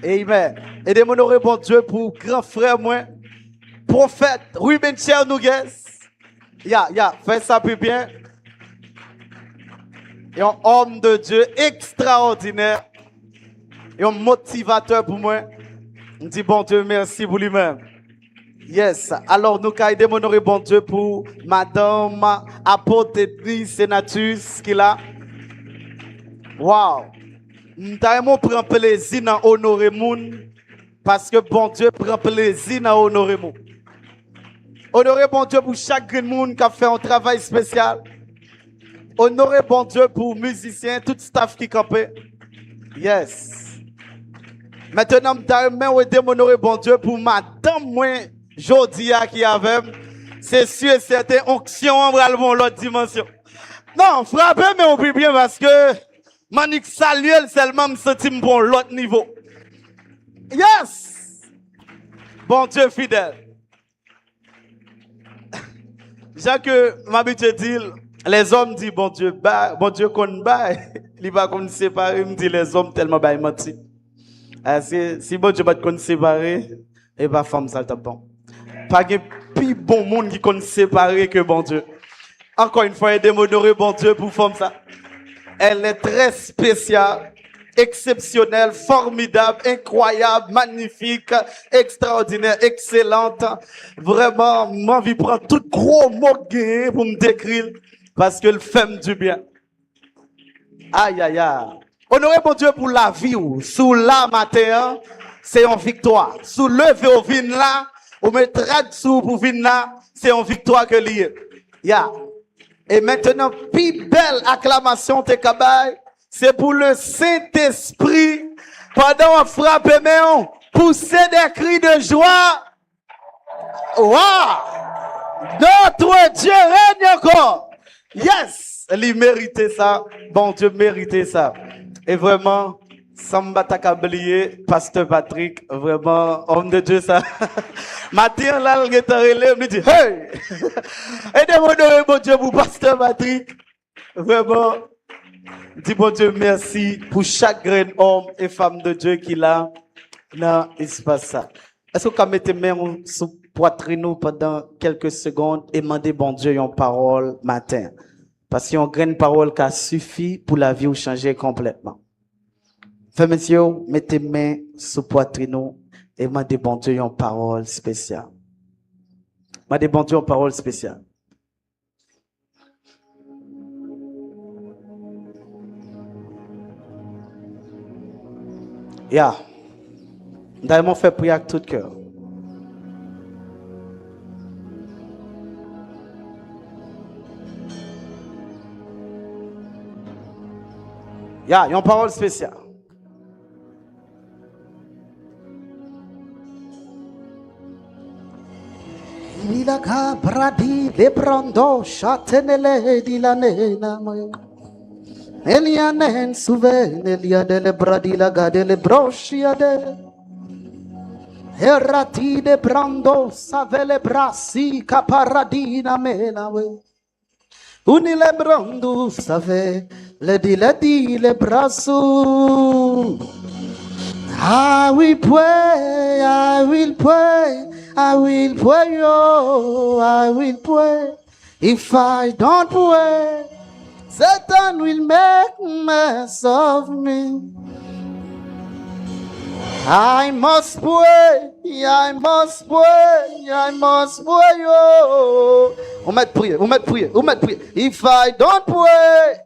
Amen. Et de m'honorer, bon Dieu, pour grand frère, moi, prophète Ruben Chernouguez. Fais ça plus bien. Et un homme de Dieu extraordinaire. Et un motivateur pour moi. On dit, bon Dieu, merci pour lui-même. Yes. Alors, nous avons m'honorer, bon Dieu, pour Madame Apôtre Sénatus qui là. Wow. Nous prend plaisir à honorer moun parce que bon Dieu prend plaisir à honorer moun. Honorer bon Dieu pour chaque monde qui a fait un travail spécial. Honorer bon Dieu pour musiciens, tout staff qui campait. Yes. Maintenant, nous honorer bon Dieu pour madame moi Jodia qui avait. C'est sûr et certain, onction en l'autre dimension. Non, frappez, mais on peut bien parce que Manik Saluel seulement me senti bon l'autre niveau. Yes! Bon Dieu fidèle. Jacques m'habitude dit, les hommes disent bon Dieu qu'on baille. Il va qu'on séparer, me dit les hommes tellement baille menti. Si bon Dieu va qu'on séparer, et va femme ça t'a bon. Pas de plus bon monde qui qu'on séparer que bon Dieu. Encore une fois, aidez-moi honorer bon Dieu pour femme ça. Elle est très spéciale, exceptionnelle, formidable, incroyable, magnifique, extraordinaire, excellente. Vraiment, moi, je prends tout gros mot pour me décrire parce qu'elle fait du bien. Aïe, aïe, aïe. Honorez mon Dieu pour la vie. Sous la matin, c'est une victoire. Sous lever au vin là, ou mettre sous pour vin là, c'est une victoire que lié. Yeah. Et maintenant, plus belle acclamation te kabay, c'est pour le Saint-Esprit, pendant on frappe mais on pousse des cris de joie. Wow! Notre Dieu règne encore. Yes! Il méritait ça. Bon Dieu méritait ça. Et vraiment, sans m'attaquer, Pasteur Patrick, vraiment, homme de Dieu, ça. Matin, là, le guitariste, il me dit, hey! Aidez-moi de bon Dieu pour Pasteur Patrick. Vraiment, dis bon Dieu merci pour chaque grand homme et femme de Dieu qui l'a dans l'espace ça. Est-ce que vous mettez main sous poitrine pendant quelques secondes et demandez bon Dieu une parole matin? Parce qu'il y a une grande parole qui suffit pour la vie ou changer complètement. Frères, messieurs, mettez main sous poitrine et demandez bon Dieu une parole spéciale. Demandez bon Dieu une parole spéciale. Nous avons fait prier avec tout cœur. Il y a une parole spéciale. Il a cabradi le brando chatenele di la nena moyo. Elianen souven elia de le bradi la gade le brochia de. Errati de brando savele brasi caparadina mena we. Uni le brando save le di le brasu. I will pray, I will pray, I will pray, oh, I will pray. If I don't pray, Satan will make mess of me. I must pray, I must pray, I must pray, oh. On m'a prié. If I don't pray,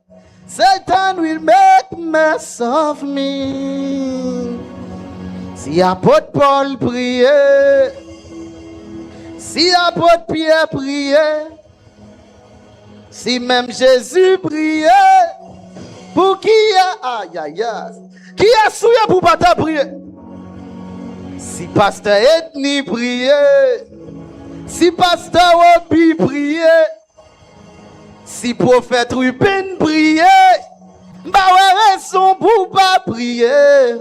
Satan will make mess of me. Si apôtre Paul priait, si apôtre Pierre priait, si même Jésus priait, pour qui a, qui a souillé pour pas ta prier? Si pasteur Ethnie priait, si pasteur Obi priait, si prophète Ruben priait, bah ouais raison pour pas prier.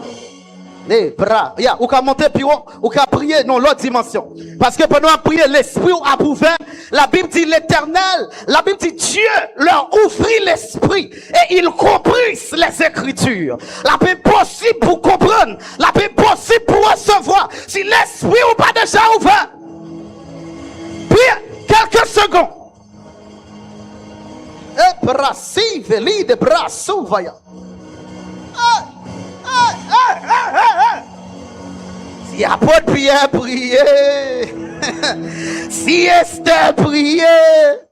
Les bras, ou qu'à monter plus haut, ou qu'à prier dans l'autre dimension. Parce que pendant à prier, l'esprit a ouvert. La Bible dit l'éternel, la Bible dit Dieu leur ouvrit l'esprit et ils comprirent les écritures. La Bible possible pour comprendre, la Bible possible si l'esprit ou pas déjà ouvert, puis quelques secondes. Et brassi, veli de brasso, voyons. Si apôtre Pierre priait, si Esther priait,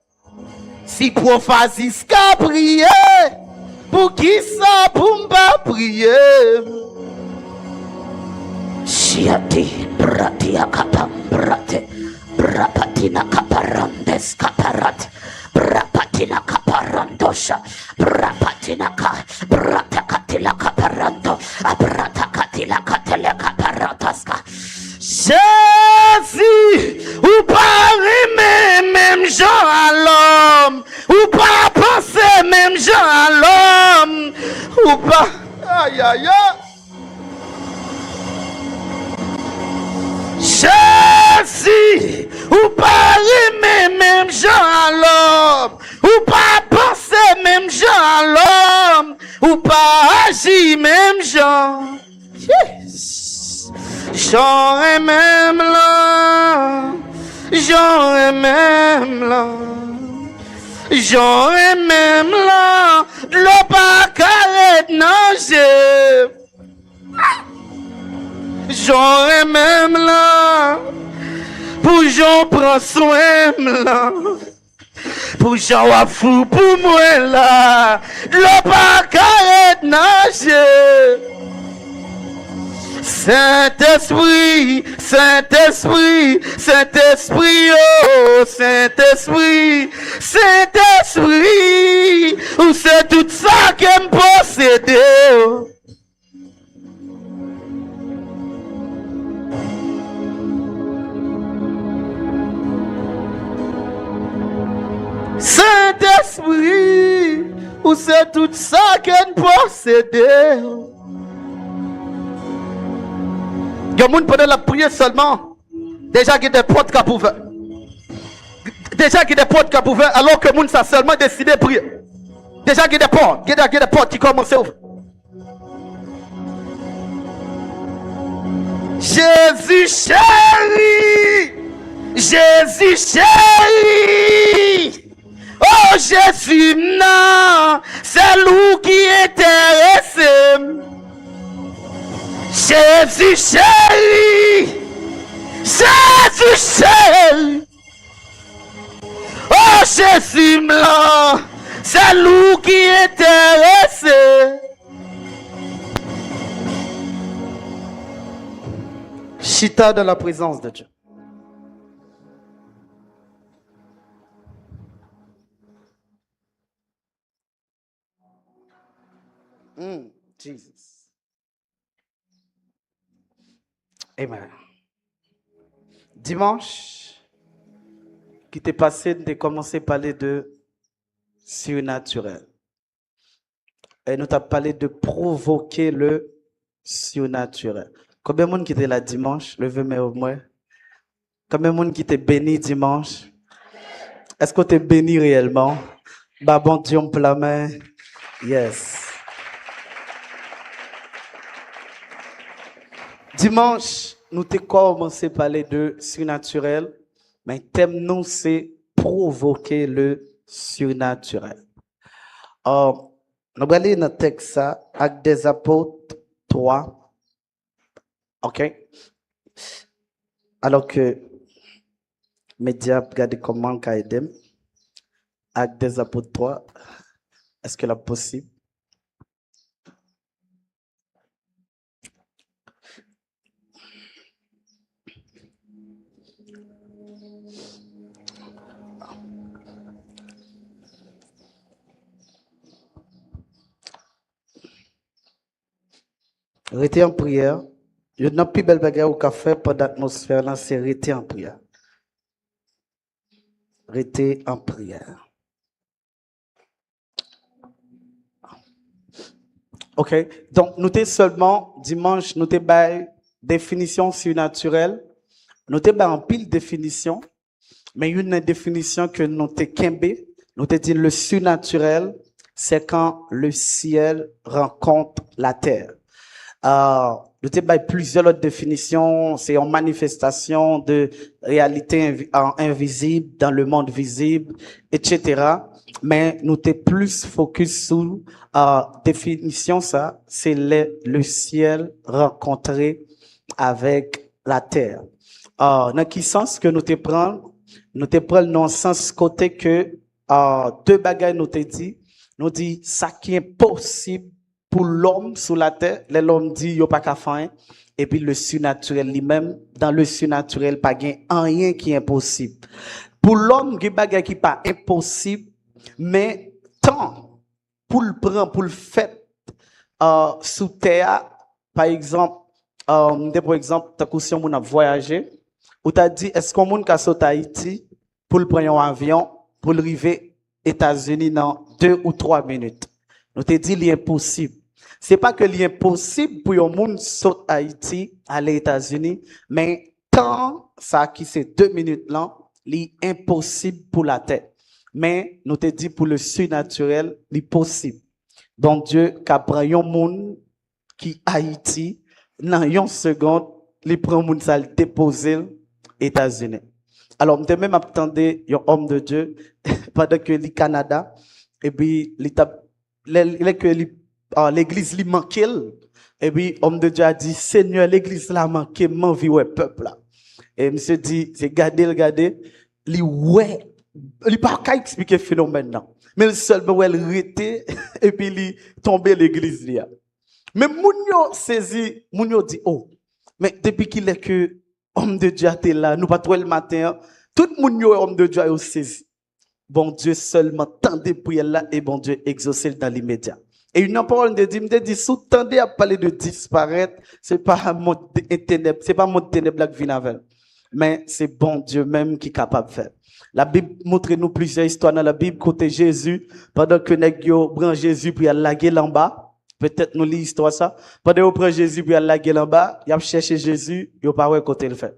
si Prophaziska priait, pour qui ça pour m'pas prier? Chiati, bratia kapam brate, brapatina kaparandes kaparat, brapatina kaparandosha, brapatina ka, bratakatila kaparando, abratakatila katele kaparataska. Jésus, ou pas aimer même gens à l'homme, ou pas penser même gens à l'homme, ou pas. Aïe aïe aïe. Jésus, ou pas aimer même gens à l'homme, ou pas penser même gens à l'homme, ou pas agir même gens. Yes. J'aurais même là, j'aurais même là, j'aurais même là, le pas carré nager. J'aurais même là, pour j'en prends soin là, pour j'en fou pour moi là, le pas carré nager. Saint-Esprit, Saint-Esprit, Saint-Esprit, oh, Saint-Esprit, Saint-Esprit, où c'est tout ça qui me possède. Saint-Esprit, où c'est tout ça qui me possède. Il y a des gens qui la prier seulement. Déjà qu'il y a des portes qui pouvaient. Déjà qu'il y a des portes qui pouvaient, alors que les gens ont seulement décidé de prier. Déjà qu'il y a des portes, il y a des portes qui commencent à ouvrir. Jésus chéri, Jésus chéri. Oh Jésus, non, c'est lui qui est intéressé. Jésus chéri, Jésus chéri. Oh Jésus blanc, c'est lui qui est intéressé. Chita de la présence de Dieu. Jesus. Amen. Dimanche, qui t'est passé, de commencer à parler de surnaturel. Et nous t'avons parlé de provoquer le surnaturel. Combien de monde qui était là dimanche? Levez-moi au moins. Combien de monde qui était béni dimanche? Est-ce que tu es béni réellement? Bah bon Dieu, on peut la main. Yes. Dimanche, nous avons commencé à parler de surnaturel, mais le thème nous c'est provoquer le surnaturel. Nous allons aller dans le texte, Actes des Apôtres 3. OK? Alors que médias regardez comment ça aide. Actes des Apôtres 3. Est-ce que c'est possible? Restez en prière. Je n'ai plus belle bagarre au café pendant l'atmosphère là, c'est rester en prière. Restez en prière. OK. Donc, nous t'es seulement dimanche, nous t'es by définition surnaturelle. Nous t'es by en pile définition, mais une définition que nous t'es kembe, nous t'es dit le surnaturel, c'est quand le ciel rencontre la terre. nous avons plusieurs autres définitions. C'est en manifestation de réalité invisible dans le monde visible, etc. Mais nous sommes plus focus sur définition ça, c'est le ciel rencontré avec la terre. Dans quel sens que nous te prenons? Nous te prenons dans le sens côté que deux bagages nous te dit ça qui est possible pour l'homme sur la terre, l'homme dit yo pas qu'à faire, et puis le surnaturel lui-même, dans le surnaturel pas gain rien qui est impossible. Pour l'homme, il y a bagay qui pas impossible, mais tant pour le prendre, pour le faire sous terre, par exemple, par exemple, t'as si on a voyagé, ou t'as dit est-ce qu'on monde ka sauter Haïti pour le prendre un avion pour le arriver États-Unis dans 2 ou 3 minutes. Nous te dit l'impossible. C'est pas que l'impossible pour un monde saute Haïti aller États-Unis, mais tant ça qui c'est 2 minutes là, l'impossible pour la terre. Mais nous te dit pour le surnaturel, l'impossible. Donc Dieu qu'a pris un monde qui Haïti dans une seconde, il prend monde ça le déposer États-Unis. Alors, je même attendais un homme de Dieu pendant que le Canada, et puis l'église lui manquait, et puis homme de Dieu a dit, Seigneur, l'église là manqué, m'envie ouais peuple là. Et monsieur dit, c'est garder, lui ouais, il pas qu'à expliquer le phénomène là. Mais seulement elle rete et puis il tomber l'église là. Mais Mounio saisi, Mounio dit, oh, mais depuis qu'il est que homme de Dieu était là, nous pas trop le matin, tout le monde homme de Dieu a saisi. Bon Dieu seulement tendez prière là et bon Dieu exaucé dans l'immédiat. Et une parole de Dieu me dit, sous tendez à parler de disparaître, c'est pas un monde ténèbres, c'est pas un monde ténèbres qui vient avec. Mais c'est bon Dieu même qui est capable de faire. La Bible montre nous plusieurs histoires dans la Bible côté Jésus, pendant que nèg yo prend Jésus pour aller laguer en bas. Peut-être nous lisons l'histoire ça. Pendant qu'on prend Jésus pour aller laguer en bas, il a cherché Jésus, il pas ouais côté le fait.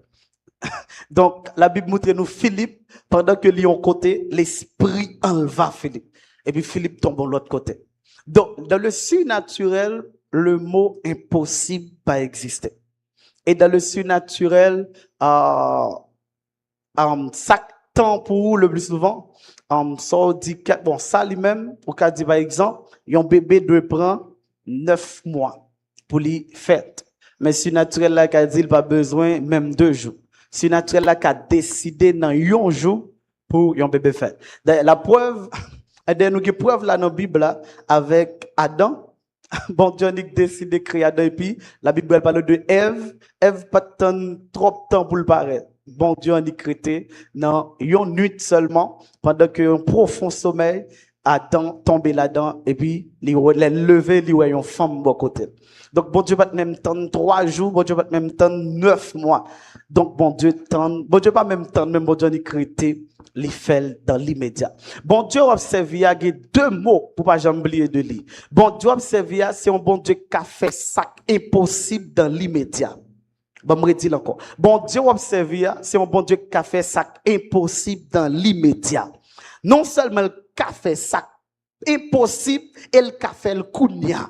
Donc la Bible montre nous Philippe pendant que lui en côté, l'esprit enleva Philippe. Et puis Philippe tombe de l'autre côté. Donc dans le surnaturel, le mot impossible pas exister. Et dans le surnaturel, ça temps pour le plus souvent, ça dit bon ça lui-même, au cas dit par exemple, un bébé doit prendre 9 mois pour lui faire. Mais surnaturel là qu'a dit il pas besoin même 2 jours. Surnaturel là qu'a décidé dans un jour pour un bébé faire. La preuve, nous avons preuve là dans la Bible là, avec Adam. Bon Dieu a décidé de créer Adam et puis la Bible elle parle de Ève. Ève pas trop de temps pour le paraître. Bon Dieu a décrété dans une nuit seulement pendant qu'un profond sommeil Adam tombé là-dedans et puis il levé il voit une femme de côté. Donc bon Dieu pas même temps 3 jours, bon Dieu pas même temps 9 mois. Donc bon Dieu pas même temps même bon Dieu a décrété les fait dans l'immédiat. Bon Dieu observe il y a 2 mots pour pas jamais oublier de lui. Bon Dieu observe c'est un bon Dieu qui a fait ça impossible dans l'immédiat. Bon me redire encore. Bon Dieu observe c'est un bon Dieu qui a fait ça impossible dans l'immédiat. Non seulement le a fait ça impossible, et le a fait le kounya.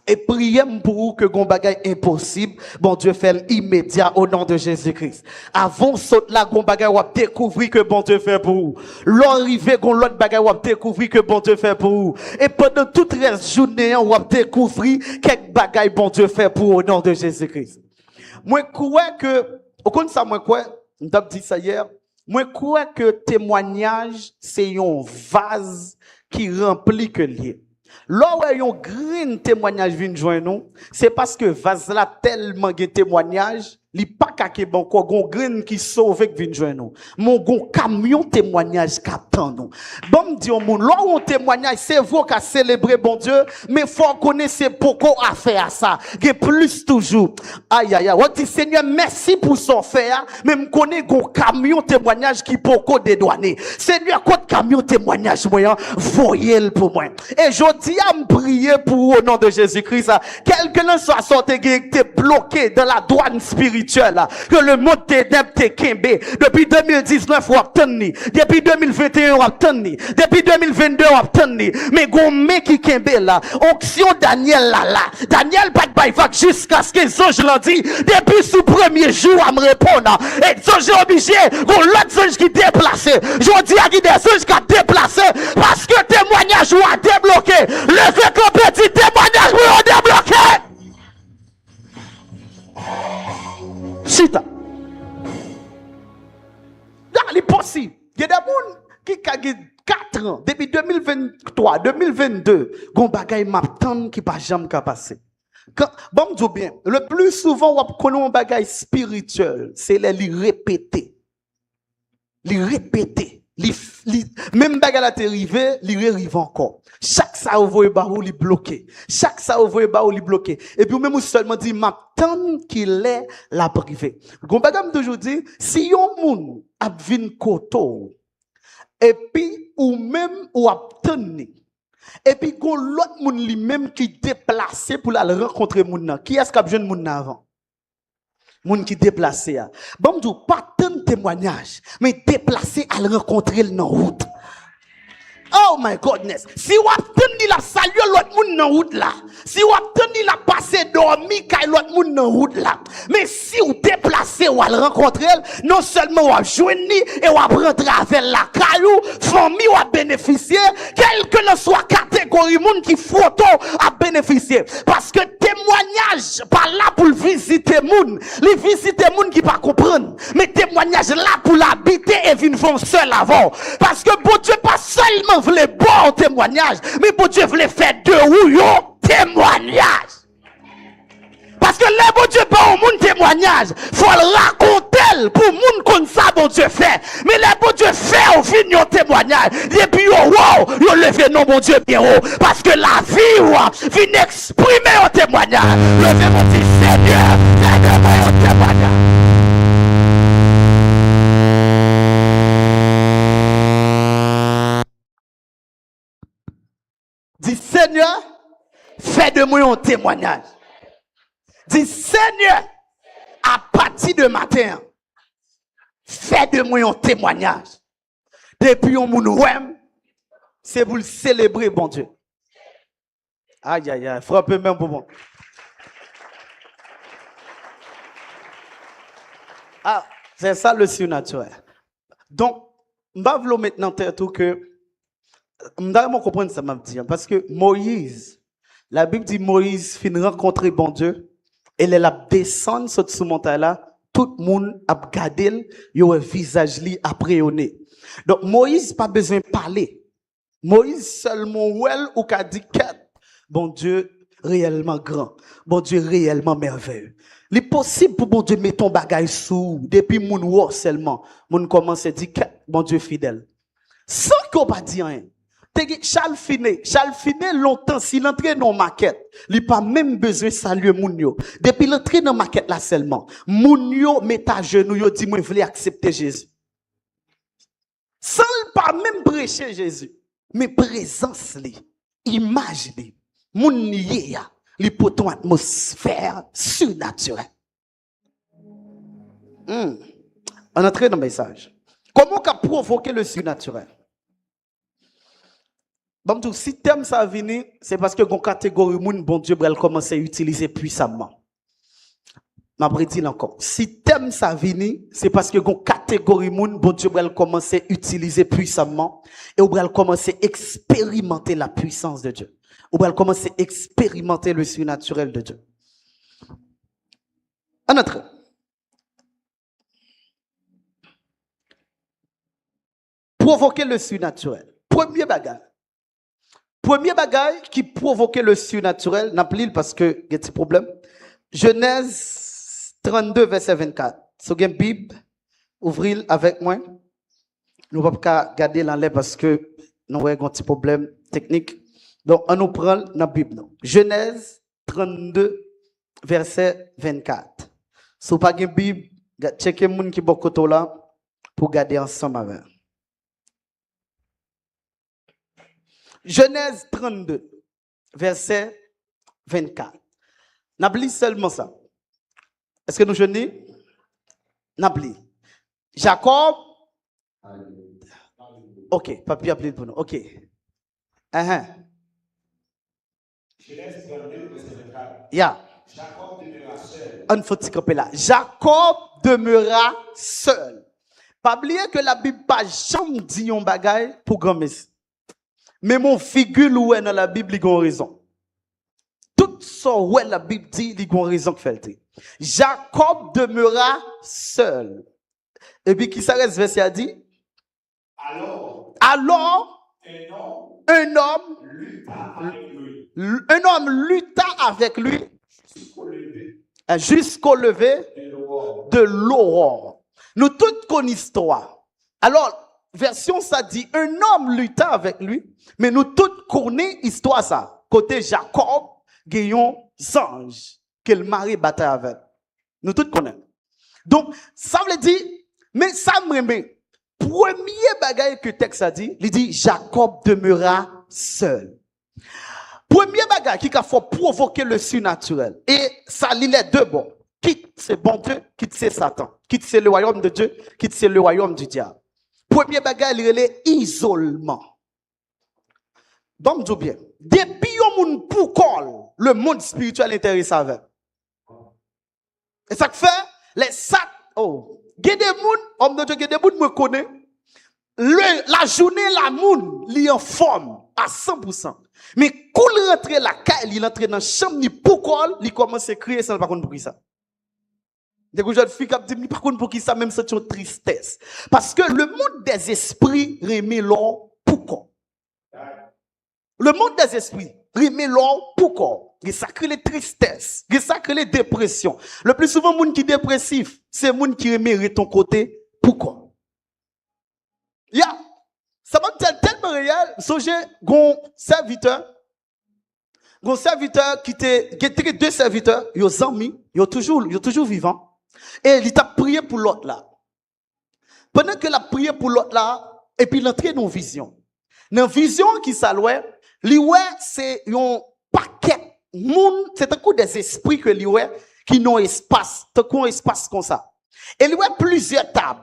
Et priez pour que gon bagay impossible, bon Dieu fait l'immédiat au nom de Jésus-Christ. Avant saute là gon bagay ou découvrir que bon Dieu fait pour vous. L'arrivée gon l'autre bagay ou découvrir que bon Dieu fait pour vous. Et pendant toute reste journée ou découvrir quelques bagay bon Dieu fait pour vous au nom de Jésus-Christ. Moi crois que au compte ça moi quoi, on t'a dit ça hier. Moi crois que témoignage c'est un vase qui remplit que lié. Là où un grand témoignage vient joindre nous, c'est parce que vase là tellement de témoignage, li pas kake bon ko gon grain qui sauve que vient joindre nous. Mon gon camion témoignage qu'attend nous. Bon dit on monde là où on témoignage c'est vous qui célébrer bon Dieu, mais faut connaître pourquoi à faire ça. Que plus toujours. Aïe aïe aïe, on dit Seigneur merci pour son faire, mais me connaît gon camion témoignage qui pourquoi dédouaner. Seigneur quoi camion témoignage moi voyez pour moi. Et je dis à me prier pour au nom de Jésus-Christ, quelqu'un soit sorti qui était bloqué dans la douane spirituelle. spirituel là, que le monde te kembe. Depuis 2019, on a obtenu. Depuis 2021, on a obtenu. Depuis 2022, on a obtenu. Mais gomme qui kembe là, onction Daniel là. Daniel pas de baïfak jusqu'à ce que Zonge l'a dit. Depuis ce premier jour, à me répondre. Et Zonge est obligé, qu'on l'autre Zonge qui déplacé. Je dis à qui des Zonge qui a déplacé, parce que témoignage ou a débloqué. Le fait qu'on petit témoignage ou a débloqué. Chita. Il est possible. Il y a des gens qui ont 4 ans, depuis 2023, 2022, gon bagay m'attend qui pas jamais passer. Bon, me dis bien, le plus souvent, on connaît un bagay spirituel, c'est les répéter. Les répéter. Même bagay la t'arrivé, li arrive encore. Chaque ça ouvre ba ou li bloqué. Chaque ça ouvre ba ou li bloqué. Et puis même seulement dit m'attend qu'il est la privé. Gon bagay me toujours dit, si yon moun ap vin koto, et puis ou même ou obtenir et puis gon l'autre moun li même qui déplacé pour la rencontrer moun nan. Qui est-ce qu'a besoin moun nan avant? Moun qui déplacé a. Bon m'dou pas tant témoignage mais déplacé à le rencontrer dans route. Oh my goodness. Si ou obtenir la saluer l'autre moun dans route là. Si ou obtenir la passer dormi kay l'autre moun dans route là. Mais si ou déplacer ou al rencontrer, non seulement ou joindre et ou rentrer avec la caillou, famille ou a bénéficier, quelle que ne soit catégorie moun qui photo a bénéficier. Parce que témoignage pas là pour visiter moun, les visiter moun qui pas comprendre, mais témoignage là pour l'habiter et venir seul avant. Parce que bon Dieu pas seulement voulait bon témoignage, mais bon Dieu voulait faire de ou témoignage. Parce que les bon Dieu pas au monde témoignage, faut le raconter pour monde comme ça bon Dieu fait. Mais les bon Dieu fait au fin yon témoignage. Et puis wow, yo levé non bon Dieu bien haut parce que la vie vient exprimer au témoignage. Levez mon petit Seigneur, aide-moi au témoignage. Dis Seigneur, fais de moi un témoignage. Dis Seigneur, à partir de matin, fais de moi un témoignage. Depuis on moun ouem, c'est pour le célébrer, bon Dieu. Aïe, aïe, aïe, frappez même pour moi. Ah, c'est ça le surnaturel. Donc, m'bavlo maintenant tout que m'dame comprendre ça m'a dit parce que Moïse, la Bible dit Moïse fin rencontrer bon Dieu et elle a descendre sur montagne là, tout le monde a regardé yo visage li appréhenné. Donc Moïse pas besoin de parler. Moïse seulement well ou qu'a dit bon Dieu réellement grand, bon Dieu réellement merveilleux. Il est possible pour bon Dieu mettre ton bagage sous depuis moun wo seulement, moun commence à dire bon Dieu fidèle. Sans qu'on pas dire rien. Charles Finet longtemps s'il entre dans maquette, il pas même besoin de saluer moun yo. Depuis l'entrée dans maquette là seulement, moun yo met à genoux yo dit moi voulais accepter Jésus. Sans pas même prêcher Jésus, mais présence li, image li, moun lié ya, li poton atmosphère surnaturelle. On entre dans le message. Comment qu'a provoqué le surnaturel? Bon, si thème ça venu, c'est parce que une catégorie moun bon Dieu va commencer à utiliser puissamment. M'a prédit encore. Si thème ça venu, c'est parce que une catégorie moun bon Dieu va commencer à utiliser puissamment et on va commencer à expérimenter la puissance de Dieu. On va commencer à expérimenter le surnaturel de Dieu. En entrée. Provoquer le surnaturel. Premier bagage qui provoquait le surnaturel, n'a pas parce que il y a des problèmes. Genèse 32 verset 24. Si vous avez une Bible, ouvrez avec moi. Nous ne pouvons pas garder l'enlève parce que nous avons un petit problème technique. Donc on nous prend la Bible. Genèse 32 verset 24. Si vous n'avez pas une Bible, checkez les gens qui sont là pour garder ensemble avec. Genèse 32, verset 24. N'oublie seulement ça. Est-ce que nous jeûnons? N'appli. Jacob. Ok, papier appelé pour nous. Ok. Uh-huh. Yeah. On faut camper là. Jacob demeura seul. Pas oublier que la Bible pas jamais dit un bagay pour grand messie. Mais mon figure ou dans la Bible, il a raison. Tout ça où la Bible dit, il a raison que fait. Jacob demeura seul. Et puis qui s'arrête verset a dit? Alors, un homme lutta avec lui jusqu'au lever de l'aurore. Nous tous connaissons l'histoire. Alors, version ça dit, un homme lutta avec lui, mais nous tous connaissons l'histoire ça. Côté Jacob, gagnons ange, que le mari bataille avec. Nous tous connaissons. Donc, ça veut dire, mais ça me remet. Premier bagage que le texte a dit, il dit, Jacob demeura seul. Premier bagage qui a fait provoquer le surnaturel. Et ça, il est deux bons. Quitte c'est bon Dieu, quitte c'est Satan. Quitte c'est le royaume de Dieu, quitte c'est le royaume du diable. Premier bagage, il est l'isolement. Donc, je dis bien. Depuis le monde pour le monde spirituel intéresse avec. Et ça fait, les sacs, oh, il y a des gens, homme de Dieu, il y a des gens me connaissent. La journée, la moun, il est en forme à 100%. Mais quand il rentre la caille, il entre dans la chambre, il commence à crier sans pas comprendre pour qui ça. Des gens qui disent, par contre, pour qui ça, même c'est une tristesse. Parce que le monde des esprits remet l'or pourquoi. Le monde des esprits remet l'or pourquoi. Il sacré les tristesses, il sacré les dépressions. Le plus souvent, les gens qui sont dépressifs, c'est les gens qui remet ton côté pourquoi. Ça m'a tellement réel. J'ai un serviteur qui était deux serviteurs, ils ont amis, ils sont toujours vivants. Et il t'a prié pour l'autre là. Pendant que la prié pour l'autre là, et puis il entré dans une vision. Dans une vision qui s'allouait, c'est un paquet monde, c'est un coup des esprits que qui n'ont espace, un espace comme ça. Et il y a plusieurs tables.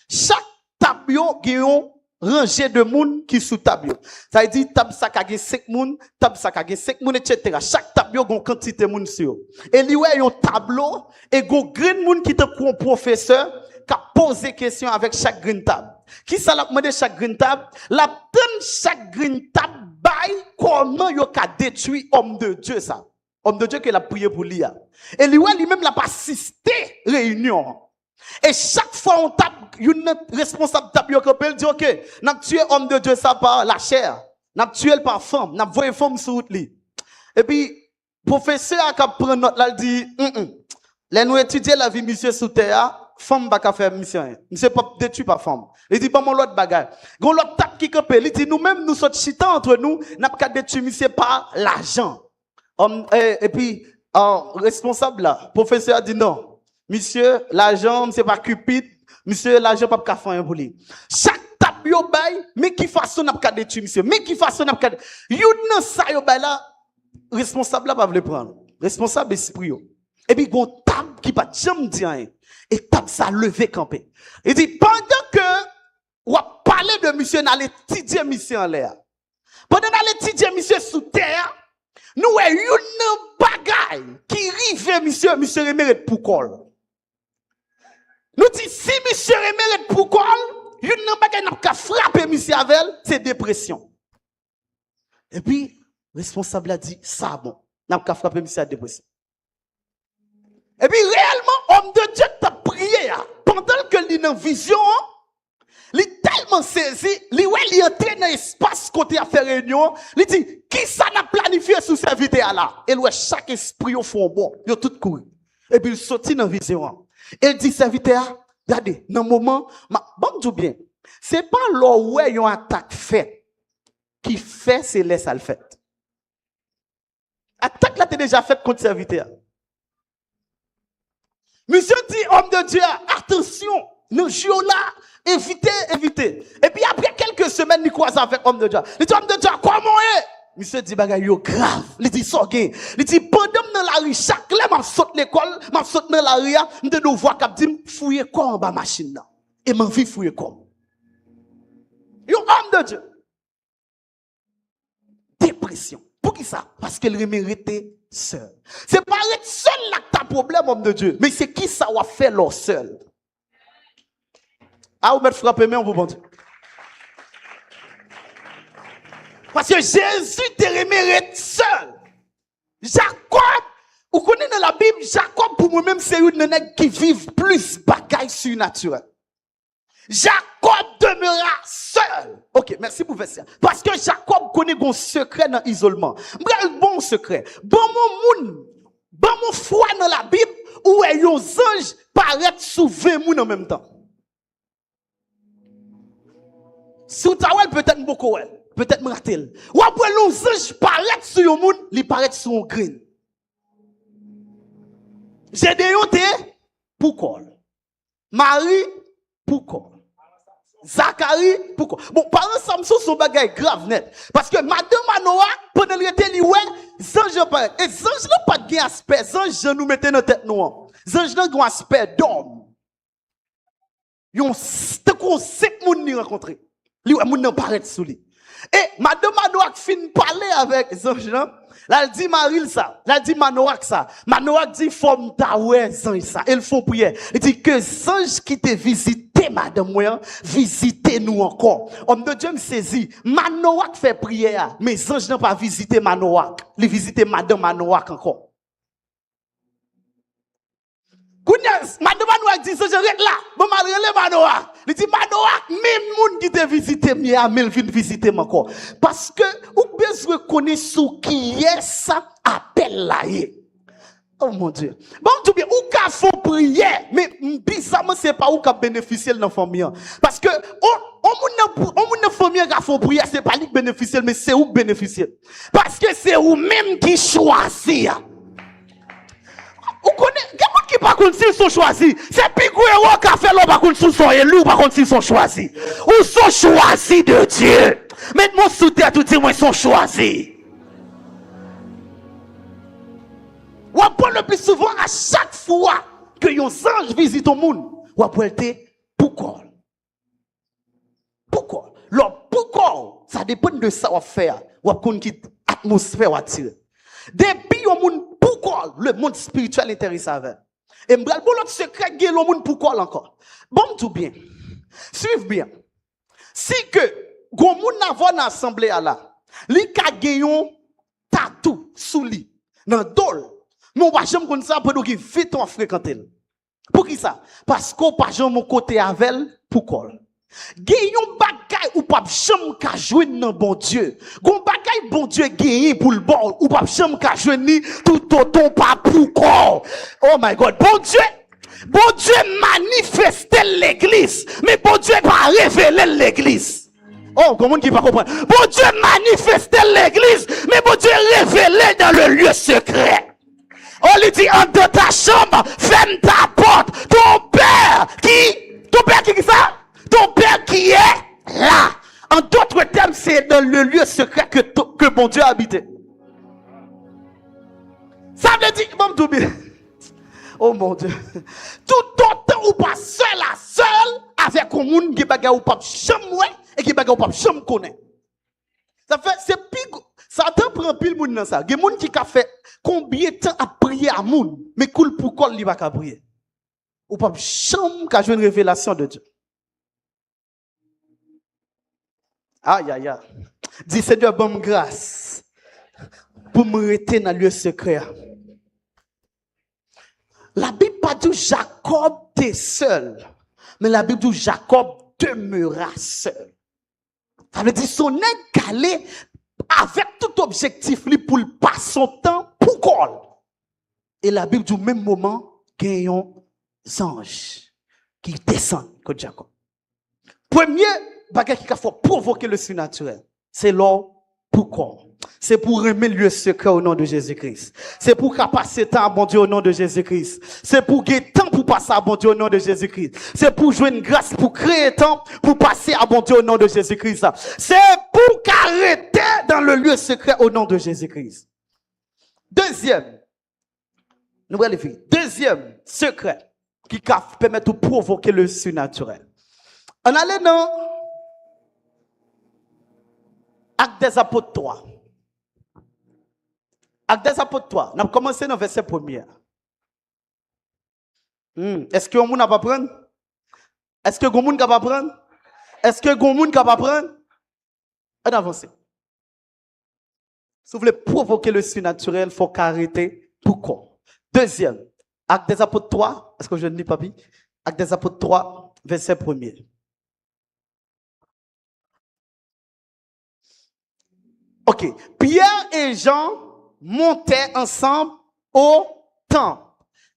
Chaque table qui ont rangé de monde qui sous table. Ça veut dire table ça a 5 moun, table ça a 5 moun, etc. Chaque table a une quantité de monde sur. Et il y a un tableau et un grand monde qui est un professeur qui a posé question avec chaque green table. Qui ça l'a demandé chaque green table? La donne chaque green table bail comment yo ka détruit homme de Dieu ça. Homme de Dieu qui a prié pour lui. Et lui-même l'a pas assisté réunion. Et chaque fois on tape, une responsable tape yo il dit OK, n'a tué homme de Dieu ça par la chair, n'a tué par femme, n'a voyé femme sur route li. Et puis professeur a prendre note là, il dit les nous étudier la vie monsieur sous terre, femme pas faire mission. Monsieur pas détruit par femme. Il dit pas mon l'autre bagage. Gon l'autre tape qui campé, il dit nous même nous sommes chita entre nous, n'a pas détruit monsieur par l'argent. Et puis responsable là, professeur a dit non. Monsieur, l'argent, c'est pas cupide. Monsieur, l'argent, pas qu'à faire pour lui. Chaque tape yo bay, mais qui façon n'a pas détruire, monsieur. Mais qui façon n'a pas yon nan sa yo bay là, responsable là, pas le prendre. Responsable esprit yo. Et puis, gon table qui pas jamais dit rien. Et table ça levé campé. Il dit, pendant que, ou a parlé de monsieur, n'a l'étudier monsieur en l'air. Pendant n'a l'étudier monsieur sous terre, nous, yon bagay qui rive monsieur remérite pour col. Nous disons, si monsieur mérite pour quoi, il n'y a pas frapper monsieur avec, c'est dépression. Et puis, le responsable a dit, ça bon, n'a pas frapper monsieur à dépression. Et puis, réellement, homme de Dieu t'a prié, pendant que il est en vision, il est tellement saisi, il est entré dans l'espace côté à faire réunion, il dit, qui ça n'a planifié sous serviteur là? Et chaque esprit au fond bon, il a tout couru. Et puis, il sortit dans la vision. Il dit, serviteur, regardez, dans le moment, bon, tout bien, c'est pas là où il y a une attaque faite qui fait, c'est laisse à le fait. Attaque là, t'es déjà faite contre serviteur. Monsieur dit, homme de Dieu, attention, nous jouons là, évitez. Et puis après quelques semaines, il croise avec homme de Dieu. Il dit, homme de Dieu, comment est? Monsieur dit bagay yo grave. Il dit ça gen. Il dit pendant dans la rue chaque lè m'a saute l'école, m'a saute dans la rue, m'te do voir k'ap dit fouiller quoi en bas machine là. Et m'en vi fouiller quoi. Yo homme de Dieu. Dépression. Pour qui ça? Parce qu'elle mérite seul. C'est pas être seul là que t'as problème homme de Dieu, mais c'est qui ça va faire leur seul. Ah, vous mettez frapper mais on vous bon Dieu. Parce que Jésus te mérite seul. Jacob, vous connaissez dans la Bible, Jacob pour moi-même c'est une nègre qui vit plus bagaille surnaturelle. Jacob demeura seul. Ok, merci pour verset. Parce que Jacob connaît un secret dans l'isolement. Un bon secret. Bon mon foi dans la Bible, où les anges paraissent sous 20 moun en même temps. Si vous avez peut-être beaucoup, peut-être me rater. Ou après les anges paraissent sur un moun, ils paraissent sur un green. Gédéon pourquoi? Marie, pourquoi? Zacharie, pourquoi? Bon, parents Samson sont bagaille grave net. Parce que madame Manoah, pendant le temps, les anges paraissent. Et les anges n'ont pas de aspect. Les anges nous mettent dans la tête noire. Les anges n'ont pas aspect d'homme. Ils ont 5 moun ni rencontré. Li moun nan paraît sous lui. Et madame Manoah fin parler avec les anges là. Là, elle dit Maril ça. Là, elle dit Manoak ça. Manoak dit forme ta ouais, zange ça. Ils font prière. Il dit que zange qui te visité, madame moi, visitez-nous encore. Homme de Dieu me saisit. Manoak fait prière, mais zange n'a pas visité Manoak. Il visité madame Manoak encore. Madame Manoak dit, je reste là. Bon, je Manoak. Il dit, Manoak, même moun qui te visité, mais vient visiter encore. Parce que, ou besoin connaître sous qui est ça, appelle là. Oh mon Dieu. Bon, tout bien, ou ka font prière, mais bizarrement, c'est pas ou ka bénéficier dans la famille. Parce que, on moun famille qui font prière, c'est pas lui qui bénéficie, mais c'est ou qui bénéficie. Parce que c'est ou même qui choisit. Vous connaissez, quelqu'un qui par contre s'ils sont choisis, c'est Pigouéro qui a fait l'homme par contre s'ils sont élus, par contre s'ils sont choisis. Ou sont choisis de Dieu. Mettez-moi sous terre tout dire, moi ils sont choisis. Ou après le plus souvent, à chaque fois que yon ange visite au monde, ou après le pourquoi? Pourquoi? Alors pourquoi? Ça dépend de ça ou faire. Ou après qui atmosphère ou attirer. Depuis au monde pourquoi le monde spirituel intéresse avec. Et m'bral bon l'autre secret le monde pourquoi encore. Bon tout bien. Suivez bien. Si que gon moun n'avons dans assemblée là, li ka genyon tatou sous li dans dol. Mais on va jamais comme ça pour nous qui vite on fréquenter. Pour qui ça? Parce qu'on pas jamais mon côté avec pourquoi? Genyon bagay ou pas jamais ka joindre dans bon Dieu. Gon bagay bon Dieu gagné pour le bon ou pas jamais ka joindre ni tout autant pas pourquoi. Oh my God, bon Dieu manifestait l'église, mais bon Dieu pas révéler l'église. Oh, comment qui va comprendre? Bon Dieu manifestait l'église, mais bon Dieu révélait dans le lieu secret. On lui dit, en de ta chambre, ferme ta porte. Ton père qui ça? Ton père qui est là. En d'autres termes, c'est dans le lieu secret que bon Dieu habitait. Ça veut dire, bon, tout bien. Oh mon Dieu. Tout autant ou pas seul à seul, avec un monde qui bagarre ou pas jamais et qui bagarre ou pas jamais connaît. Ça fait, c'est pire. Ça te prend pile moun dans ça. Des moun qui a fait combien de temps à prier à moun, mais cool pour quoi il va pas prier. Ou pas jamais qu'a joué une révélation de Dieu. Aïe aïe aïe. Dis Seigneur bonne grâce pour me rester dans le lieu secret. La Bible pas dit Jacob était seul, mais la Bible dit Jacob demeura seul. Ça veut dire son nègre allait avec tout objectif pour le passer son temps pour quoi? Et la Bible dit au même moment qu'il y a un ange qui descend comme Jacob. Premier bagage qui a fait provoquer le surnaturel, c'est l'or pourquoi? C'est pour aimer le lieu secret au nom de Jésus-Christ. C'est pour passer temps à bon Dieu au nom de Jésus-Christ. C'est pour gagner temps pour passer à bon Dieu au nom de Jésus-Christ. C'est pour jouer une grâce pour créer temps pour passer à bon Dieu au nom de Jésus-Christ. C'est pour arrêter dans le lieu secret au nom de Jésus-Christ. Deuxième, nous allons faire. Deuxième secret qui permet de provoquer le surnaturel. On allait dans Actes des Apôtres 3. Actes des Apôtres 3. On a commencé dans le verset 1er. Est-ce que vous n'a pas prendre? Est-ce que vous n'a pas prendre? Est-ce que vous n'a pas prendre? On avance. Si vous voulez provoquer le surnaturel, il faut arrêter tout corps. Deuxième, Actes des Apôtres 3. Est-ce que je ne lis pas bien? Actes des Apôtres 3, verset 1er. Ok. Pierre et Jean montaient ensemble au temple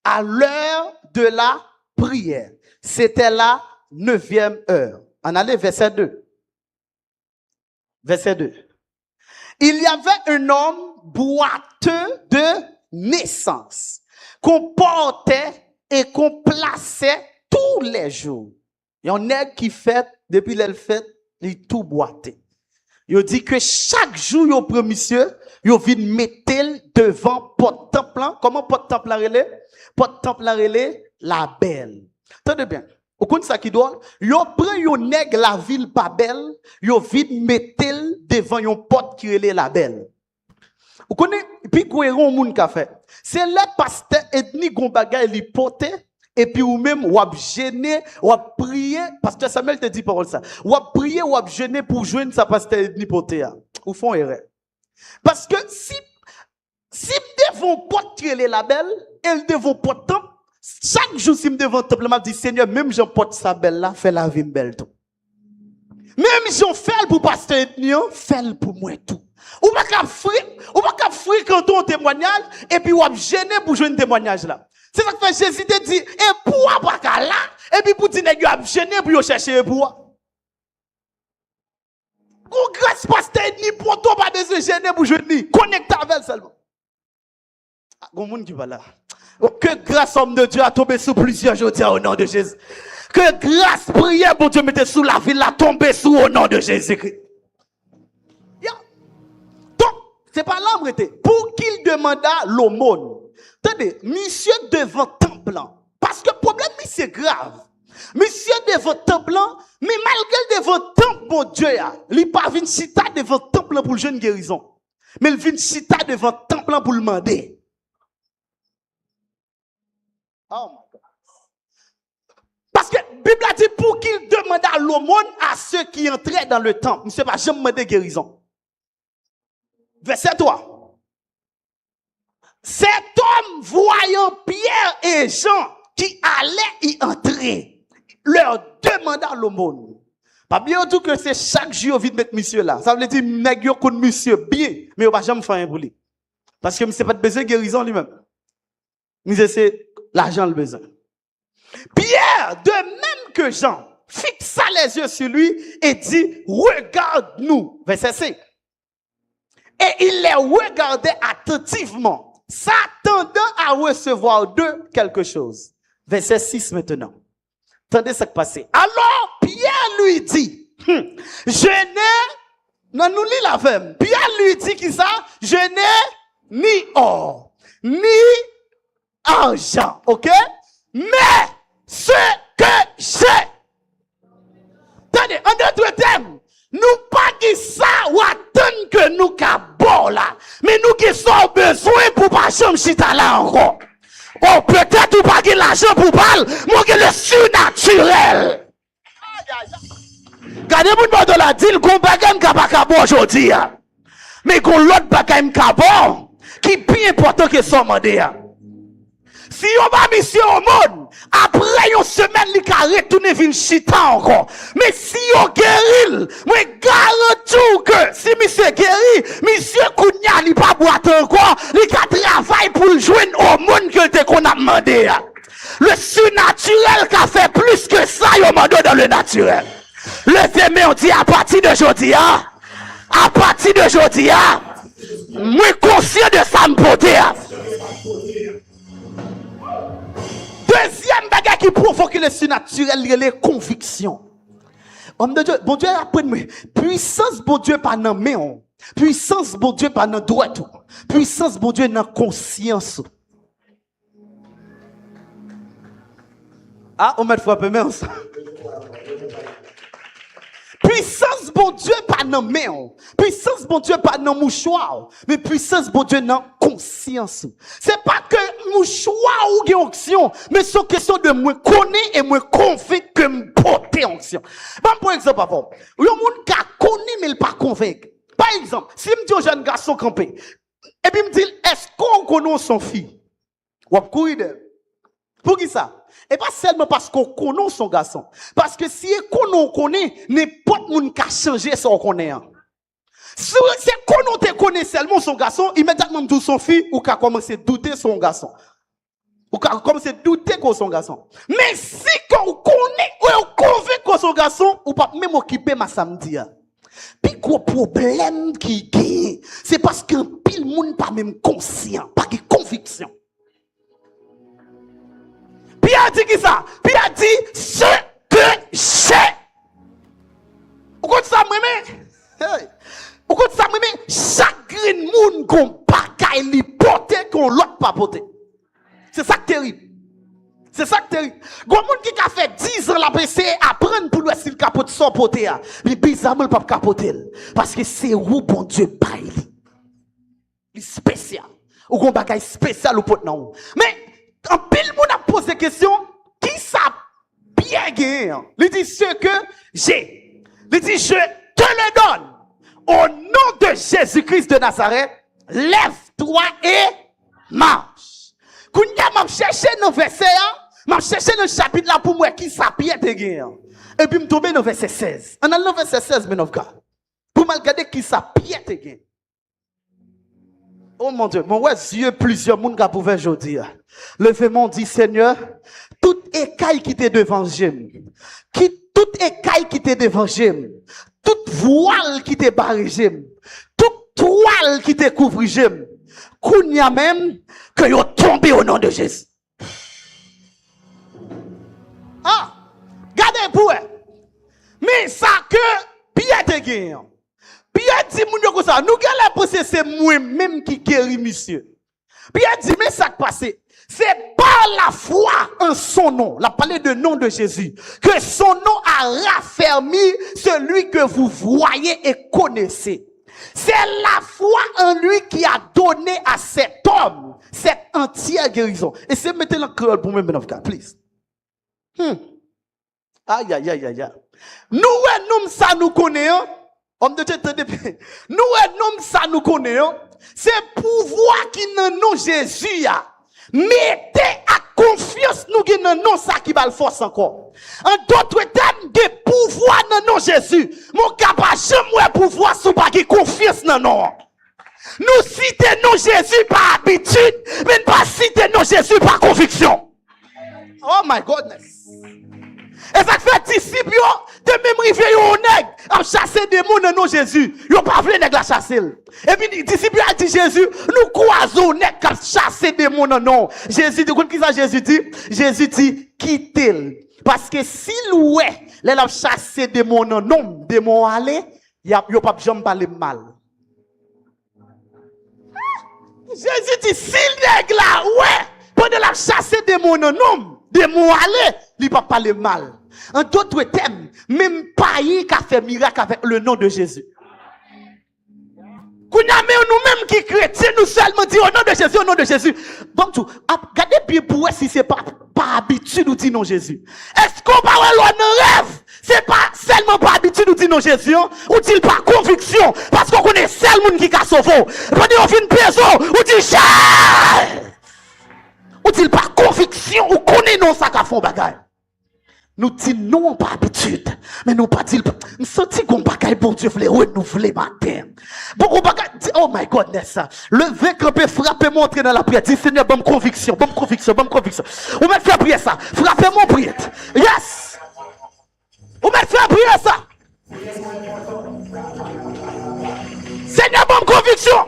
à l'heure de la prière. C'était la 9e heure. On allait verset 2. Verset 2. Il y avait un homme boiteux de naissance qu'on portait et qu'on plaçait tous les jours. Il y a un nègre qui fait, depuis le fait, il est tout boité. Il dit que chaque jour, il prend monsieur, il vient mettre devant porte temple. Comment porte temple relais? Porte temple relais, la belle. Tenez bien. Au compte ça qui doit, il prend un nègre la ville pas belle, il vient mettre devant une porte qui relait la belle. Vous connaissez, puis cohérent moun ka fait. C'est le pasteur ethnique gon bagay li porté et puis ou même ou ap gêner, ou ap prier, pasteur Samuel te dit parole ça. Ou ap prier ou ap gêner pour joindre sa pasteur ethnique porté a. Ou font erreur. Parce que si devant porte qui relait la belle, elle devant porte temple, chaque jour si me devant temple m'a dit Seigneur, même j'en porte sa belle là, fais la vie belle tout. Même j'en fais pour pasteur ethnique, fais pour moi tout. Ou pas qu'à fréquenter un témoignage et puis ou à gêner pour jouer un témoignage là. C'est ça que fait Jésus te dit et pour pas qu'à là et puis pour dire nèg yo a gêner pour chercher pour. Ou grâce pasteur ni pour toi pas besoin gêner pour jouer ni connecter avec seulement. Gon monde qui va là. Que grâce homme de Dieu a tombé sous plusieurs aujourd'hui au nom de Jésus. Que grâce prière pour Dieu mette sous la ville a tombé sous au nom de Jésus-Christ. C'est pas l'âme était. Pour qu'il demanda l'aumône. Attendez, monsieur devant temple. Parce que le problème, c'est grave. Monsieur devant temple, mais malgré devant temple, bon Dieu, il n'est pas venu chita devant temple pour le jeune guérison. Mais il vient chita devant temple pour le demander. Oh my God. Parce que la Bible a dit pour qu'il demanda l'aumône à ceux qui entraient dans le temple. Monsieur va jamais demander guérison. Verset 3. Cet homme voyant Pierre et Jean qui allaient y entrer, leur demanda l'aumône. Pas bien tout que c'est chaque jour vite mettre monsieur là. Ça veut dire nèg yo connaît monsieur bien, mais on va jamais faire un pour lui. Parce que monsieur pas de besoin de guérison lui-même. Monsieur c'est l'argent le besoin. Pierre, de même que Jean, fixa les yeux sur lui et dit regarde-nous. Verset 5. Et il les regardait attentivement, s'attendant à recevoir d'eux quelque chose. Verset 6 maintenant. Attendez ce qui passe. Alors, Pierre lui dit, je n'ai, non, nous lis la femme. Pierre lui dit qui ça? Je n'ai ni or, ni argent, ok? Mais, ce que j'ai. Attendez, en d'autres termes, nous pas qui ça ou attendre que nous cabons là. Mais nous qui sommes besoin pour pas chambre chita là encore. Oh, peut-être ou pas qui l'argent pour parler, moi qui le surnaturel. Gardez mon mot de la dit, qu'on bagay m'kaba cabon aujourd'hui. Mais qu'on l'autre bagay m'kabon, qui est bien important que son mandé. Si on va mission au monde, après une semaine, il va retourner vin chita encore. Mais si on guérit, moi garantis que si monsieur guérit, monsieur Kounia il pas boire encore, il va travailler pour le joindre au monde que qu'on a demandé. Le surnaturel qui a fait plus que ça, il m'a donné dans le naturel. Le mais on dit à partir de aujourd'hui, à partir de aujourd'hui, moi conscient de ça me porter. Deuxième bagage qui provoque le surnaturel, il y a les convictions. Homme de Dieu, bon Dieu apprend moi. Puissance, bon Dieu, pas dans main. Puissance, bon Dieu, pas dans droit tout. Puissance, bon Dieu, dans conscience. Ah, on m'a frappé, mais ensemble. Puissance, bon Dieu, pas dans main. Puissance, bon Dieu, pas dans mouchoir. Mais puissance, bon Dieu, dans conscience. C'est pas que mouchoir ou une onction, mais c'est une question de me connaître et me convaincre que me porter onction. Bon, pour exemple, avant, il y a un monde qui connaît, mais il pas convaincu. Par exemple, si je me dis au jeune garçon campé, et puis me dit, est-ce qu'on connaît son fille? Ou courir de. Pour qui ça? Et pas seulement parce qu'on connaît son garçon. Parce que si on connaît, n'importe monde qui a changé son connaît. Si on te connaît seulement son garçon, immédiatement tout son fille, ou qu'a commencé à douter son garçon. Ou qu'a commencé à douter qu'on son garçon. Mais si on connaît, ou on convainc qu'on son garçon, ou pas même occuper ma samedi. Puis gros problème qui gagne, c'est parce qu'un pile monde pas même conscient, pas de conviction. Puis il a dit qui ça? Puis il a dit ce que j'ai. Vous comprenez ça, moi-même? Vous comprenez ça, moi-même? Chaque monde qu'on bagaille li porter qu'on l'autre pas porter. C'est ça qui est terrible. C'est ça qui est terrible. Gon monde qui a fait 10 ans la PC apprendre pour lui s'il capote son porter. Mais bizarrement il pas capoter parce que c'est où bon Dieu bail. Il spécial. Ou gon bagaille spécial ou porte non. Mais en pile monde a posé question, qui ça bien gagné? Il dit ce que j'ai. Il dit je te le donne. Au nom de Jésus-Christ de Nazareth, lève-toi et marche. Kounya m'a cherché dans verset m'a cherché dans chapitre là pour moi qui ça bien te gagné. Et puis me tomber dans verset 16. On a le verset 16 mais pour me regarder qui ça bien te gagné. Oh mon Dieu, mon yeux plusieurs monde qui pouvaient aujourd'hui. Levez-moi dit Seigneur, toute écaille qui t'est devant j'aime. Toute écaille qui t'est devant j'aime. Toute voile qui t'est barré j'aime. Toute toile qui t'est couvre j'aime. Kounya même que yo tombé au nom de Jésus. Ah, gardez pour eux. Mais ça que Pierre te gagne. Pierre dit moun yo comme ça, nous gars penser c'est moi même qui guérit monsieur. Pierre dit mais ça qui passe, c'est par la foi en son nom, la parler de nom de Jésus, que son nom a raffermi celui que vous voyez et connaissez. C'est la foi en lui qui a donné à cet homme cette entière guérison. Et c'est mettez le cœur pour moi, please. Aïe, aïe, aïe, aïe. Nous, ça nous connaissons. Homme de Dieu, nous, ça nous connaissons. C'est pouvoir qui dans nous Jésus a. Mettez à confiance nous qui dans nous ça qui va le force encore. En d'autres termes, des pouvoirs dans nous Jésus. Mon capable jamais pouvoir sous pas qui confiance dans nous. Nous citons nous Jésus par habitude, mais pas citer nous Jésus par conviction. Oh my goodness. Et ça fait disciples, de même rivière au nègre, à chasser des démons dans nos Jésus. Ils pas voulu nègre la chasser. Et puis, les disciples a dit Jésus, nous croisons nègre qui chasser des démons dans nous. Jésus dit, qu'est-ce que Jésus dit? Jésus dit, quittez-le. Parce que s'il ouais, les a chassé des démons dans nous, des démons aller, il y a pas jamais parler mal. Jésus dit, s'il nègre là, ouais, pendant la chasser des démons dans nous, des mots aller, il pas parler mal. En d'autres termes, même pas qui a fait miracle avec le nom de Jésus. Nous-mêmes qui chrétiens, nous seulement disons au nom de Jésus, au nom de Jésus. Donc, regardez bien pour vous si c'est pas habitude ou dit non Jésus. Est-ce qu'on parle en rêve? C'est pas seulement pas habitude ou dit non Jésus, ou dit pas conviction, parce qu'on connaît seulement qui a sauvé. Pendant qu'on fait une prison, ou dit cher! Ou dit pas conviction, ou connaît non ça qu'a fait bagaille. Nous disons non pas habitude, mais nous pas dire nous senti qu'on bagaille pour Dieu voulait renouveler matin. Bon bagaille oh my goodness. Levez camper frapper montrer dans la prière. Dis Seigneur bonne conviction, bonne conviction, bonne conviction. Ou mettre faire prier ça. Frappez mon prière. Yes. Ou mettre faire prier ça. Seigneur bonne conviction.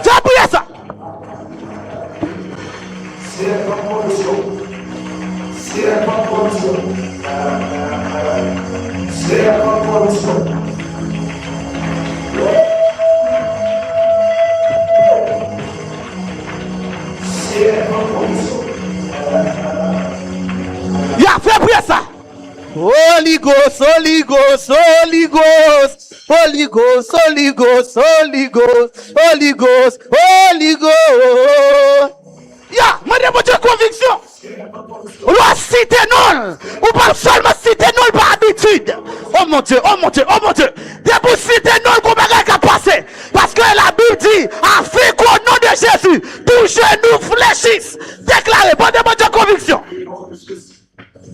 Fais prier ça. C'est la condition. C'est la condition. Holy Ghost, Holy Ghost, Holy Ghost, Holy Ghost, Holy Ghost, Holy Ghost, Holy Ghost, Holy Ghost. Ya, madame, mon Dieu, conviction. On doit citer non. On parle seulement citer non par habitude. Oh mon Dieu, oh mon Dieu, oh mon Dieu. Dès pour citer non, qu'on va qu'à passer. Parce que la Bible dit, afin qu'au nom de Jésus, tout genou fléchisse. Déclarez, bon Dieu, conviction.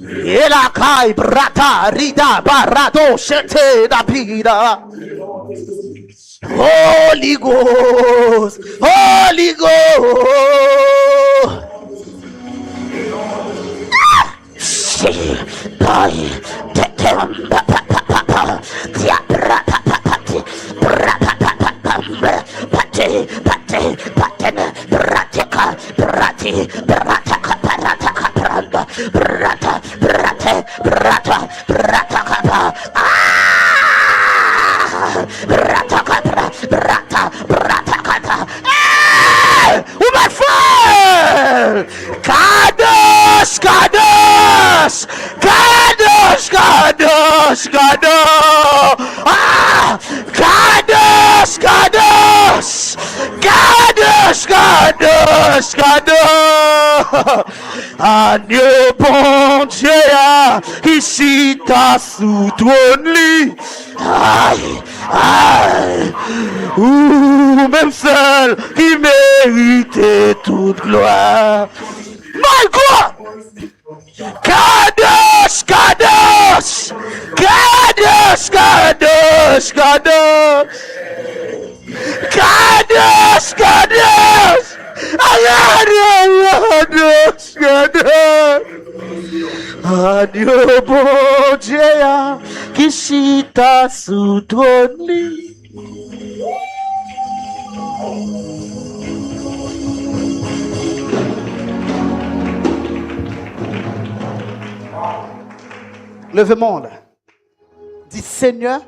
Et la caille, brata, rida, barado, chete, da pida. Holy Ghost, Holy Ghost. Kadosh, Kadosh, Kadosh, Kadosh, Kadosh, ah, Kadosh, Kadosh, Kadosh, Kadosh, Kadosh. Agneau bon Dieu, ici t'as sous ton lit. Aïe, aïe, ou même seul qui méritait toute gloire. My God! Kadosh, Kadosh, Kadosh, Kadosh, Kadosh, Kadosh, Kadosh, Kadosh, Kadosh. Adieu, bon Dieu, qui chita sous ton lit. Levez-moi là. Dis Seigneur,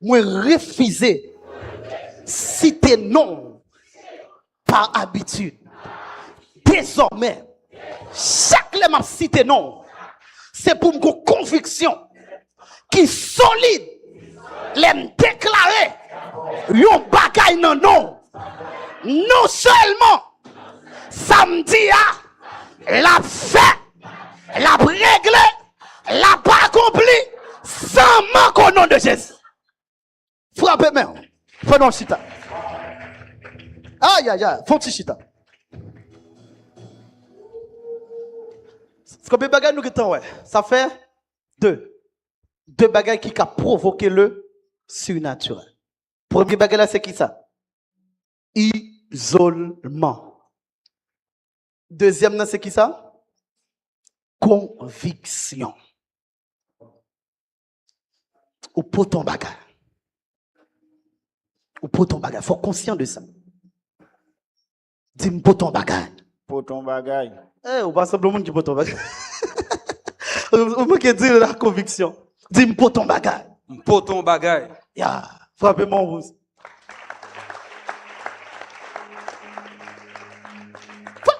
moi refuser citer non par habitude. Désormais, chaque fois que je cite non, c'est pour une conviction qui solide, les déclarer yon bagay nan non. Non seulement samedi la fait, la réglé, la pas accompli sans manque au nom de Jésus. Frappez main. Prenons le chita. Aïe aïe aïe, font chita. Ce que les bagages nous guettons, ouais, ça fait deux bagages qui ont provoqué le surnaturel. Premier bagage là, c'est qui ça? Isolement. Deuxième là, c'est qui ça? Conviction. Ou pour ton bagage. Ou pour ton bagage. Faut conscient de ça. Dis-moi pour ton bagage. Pour ton bagage. Eh, ou pas simplement qui pour ton bagage. Ou pas qui dit la conviction. Dis-moi pour ton bagage. Pour ton bagage. Ya, frappez-moi en rouge.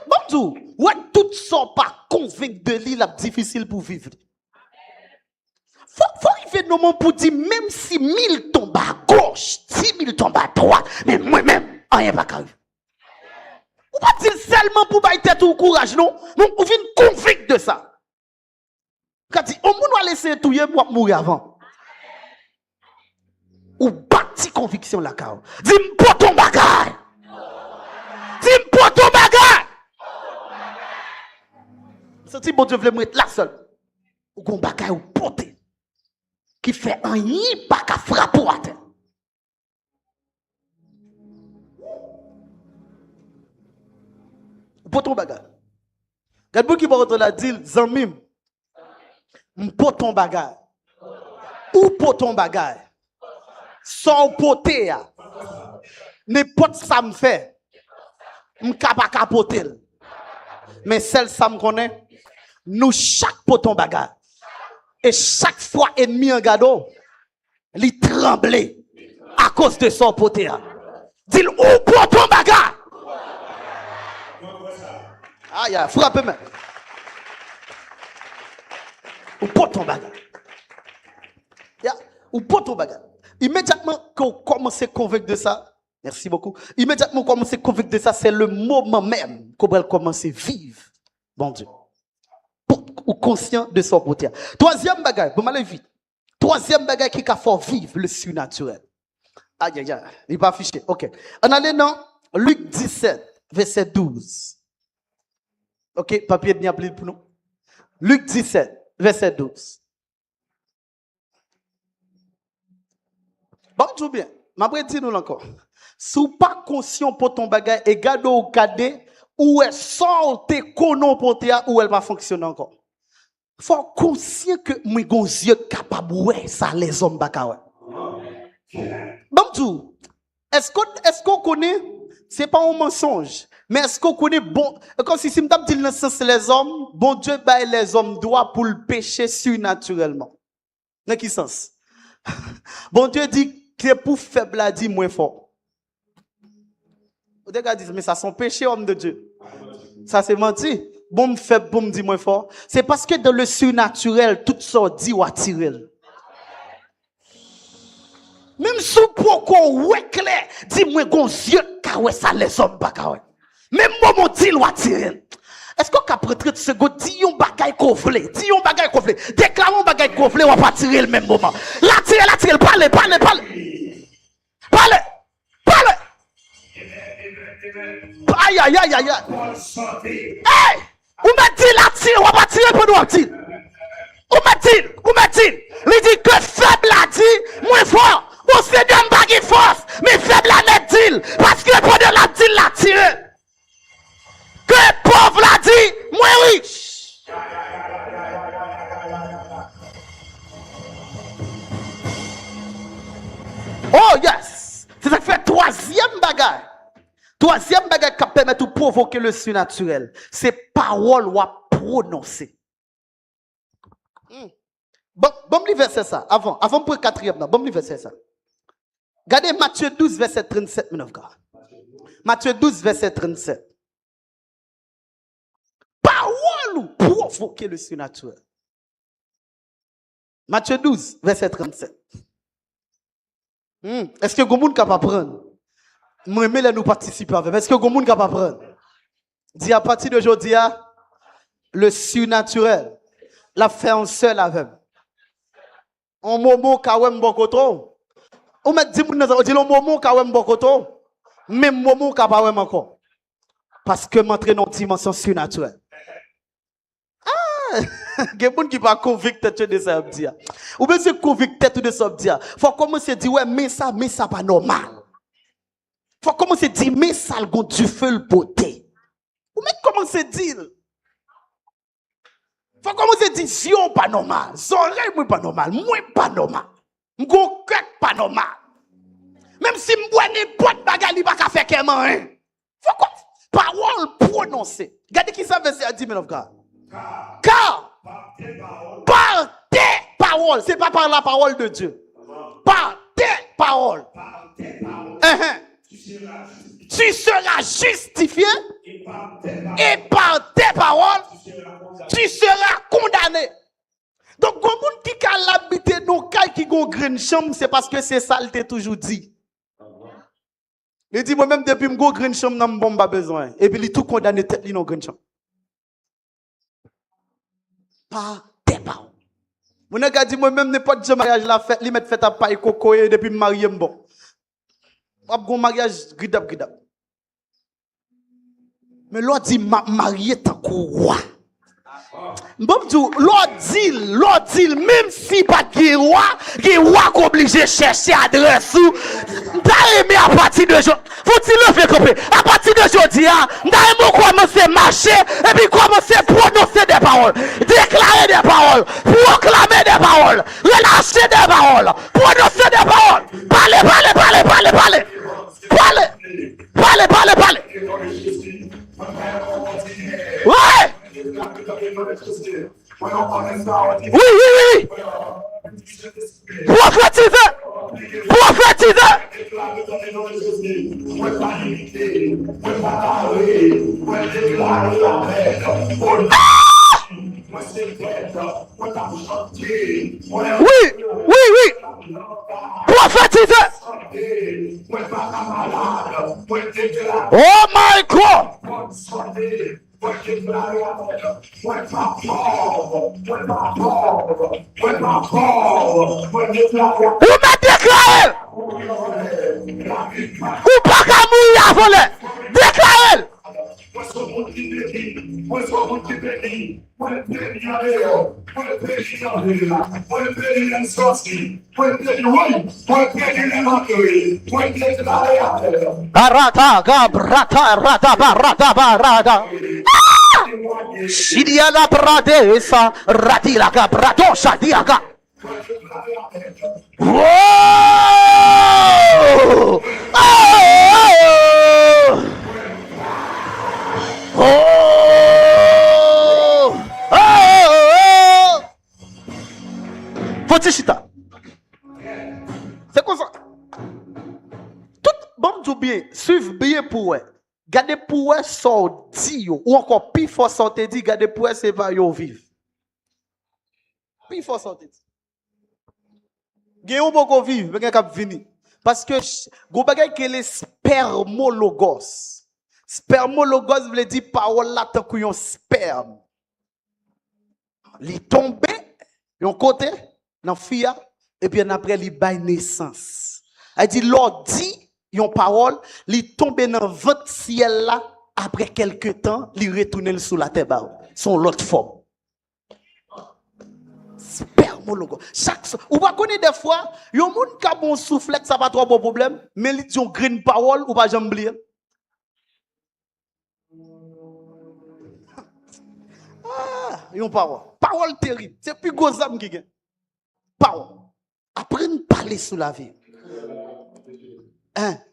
Bonjour. Ouais, tout ça pas convaincu de l'île difficile pour vivre. Faut arriver un moment pour dire, même si 1000 tombent à gauche, 10 000 tombent à droite, mais moi-même, rien pas arriver. Ou pas dire seulement pour bailler tête ou courage, non? Donc, on vient convaincre de ça. Quand dit, on va laisser tout yé pour mourir avant. Ou bâti conviction la carte. Dis-moi pour ton bagage. Dis-moi pour ton bagage. C'est si bon Dieu voulait me mettre là seul. Ou qu'on bagage ou porter. Qui fait un yi pas qu'à frapper à terre. Pour ton bagage. Regarde qui va la dire, Zamim. Pour ton bagage. Ou pour ton bagage. Sans poter. N'importe ça me fait. M'capa capoter. Mais celle ça me connaît. Nous chaque poton bagage. Et chaque fois ennemi en gado, il tremblait à cause de son poté. Dis-le ou poton bagage. Aïe, frappe-moi. Ou poton bagage. Ou pas ton bagage. Immédiatement qu'on commence à convaincre de ça, merci beaucoup. Immédiatement qu'on commence à convaincre de ça, c'est le moment même qu'on va commencer à vivre. Bon Dieu. Ou conscient de son beauté. Troisième bagage, vous m'allez vite. Troisième bagage qui a fait vivre le surnaturel. Aïe, aïe, aïe. Il n'est pas affiché. Ok. On allait dans Luc 17, verset 12. Ok, papier de appelé pour nous. Luc 17, verset 12. Bon, tout bien. M'après dit nous encore. Si vous pas conscient pour ton bagage et garde au cadet où est sorti konon pour toi où elle va fonctionner encore. Faut conscient que moi gon yeux capable ouais ça les hommes bakawa. Bon tout. Est-ce qu'on connaît c'est pas un mensonge mais est-ce qu'on connaît bon comme si me dit dans le sens les hommes bon Dieu bail les hommes droit pour le pécher surnaturellement. Dans quel sens? Bon Dieu dit que pour faible a dit moins fort. Vous regardez, mais ça son péché, homme de Dieu. Ça c'est menti. Bon faible, bon dit moins fort. C'est parce que dans le surnaturel, tout ça dit ou attiré. Même sous pourquoi ouais clair, dit moi gon yeux ka ouais ça les hommes pas ka ouais. Même moment dit ou attiré. Est-ce qu'on après 30 secondes, dit yon bagay kovle, dit yon bagay kovle, déclare yon bagay kovle, on va pas tirer le même moment. La tire, parle. Aïe. Hey! Ou m'a dit la tire, on va pas tirer pour nous dire. Ou m'a dit. Il dit que faible a dit, moins fort. Bon, c'est d'un bagay force, mais faible a net dit, parce que pendant la dit la tire. Que pauvre l'a dit, moins riche. Oh yes. C'est ça qui fait troisième bagage. Troisième bagage qui permet de provoquer le surnaturel. C'est parole ou à prononcer. Bon, me verset ça. Avant pour le quatrième, bon, me verset ça. Regardez Matthieu 12, verset 37, Matthieu 12, verset 37. Parole ou provoquer le surnaturel. Matthieu 12, verset 37. Est-ce que vous êtes capable de prendre? Moi, je nous participer avec. Est-ce que vous êtes capable de prendre? Dis à partir d'aujourd'hui, le surnaturel, la fait en seul avec. En moment kawem bokoto. On m'a dit le moment kawem bokoto. Même moment kawem encore. Parce que m'entrer dans une dimension surnaturelle. Il y a des gens qui ne sont pas convaincus de ça. Ou bien c'est convaincus de ça. Il faut commencer à dire, ouais, mais ça pas normal. Il faut commencer à dire, mais ça le goût du feu le beauté. Ou bien commencer à dire. Il faut commencer à dire, Zion pas normal. Zoreille pas normal. Moi pas normal. M'go crack pas normal. Même si m'bois n'importe bagarre, il va pas faire qu'un hein. Faut quoi? Parole prononcée. Regardez qui ça veut dire à 10 000 of God. Car par tes paroles, c'est pas par la parole de Dieu. Par tes paroles. Tu seras justifié et par tes paroles, tu seras condamné. Donc, quand on dit qu'à l'habiter nos cas qui ont grande chambre, c'est parce que c'est ça, il t'a toujours dit. Il dit, moi-même, depuis que j'ai grande chambre, je n'ai pas besoin. Et puis, il tout condamné tête, il n'a grande chambre. Par tes paroles. Mon gars dit, moi-même, n'importe quel mariage la fête, il met fait à paille coco et depuis marié bon. Un mariage gridap. Mais l'autre dit, marié tant que roi. Bon, l'autre dit, même si pas de roi obligé chercher adresse ou, t'as aimé à partir de aujourd'hui, faut-il le faire couper? À partir de aujourd'hui, t'as aimé commencer à marcher et puis commencer à prononcer des paroles, déclarer des paroles, proclamer des paroles, relâcher des paroles, prononcer des paroles, parler. Ouais! Oui. Prophétiser. Oui, oui, oui. Prophétisez. Oh my God. Ou m'a déclaré. Ou pas qu'à mourir à voler. Déclaré. Arata gabrata rata barata barata. Shidia la pradesa radila gabrato shadiaga. Whoa! Faut chita. C'est comme ça. Tout bon du bien, suivre bien pour eux. Gardez pour eux sorti ou encore plus fort sortir dit gardez pour eux c'est pas yo vivre. Plus fort sortir. Gen yon beaucoup vivre, mais gen k'ap vini. Parce que go bagay que les spermologos. Spermologos veut dire parole là tant yon sperme. Li tombe yon côté dans fia et puis après li bay naissance. Elle dit l'or dit yon parole, li tombe dans ventre ciel là après quelque temps, li retourne sous la terre ba. Son l'autre forme. Spermologue. Ou pas connaître des fois, yon moun ka bon souffle, ça pas trop bon problème, mais li yon green parole ou pas jamais oublier. Ah, yon parole. Parole terrible. C'est plus gros âme qui gagne. Parole. Apprendre à parler sous la vie.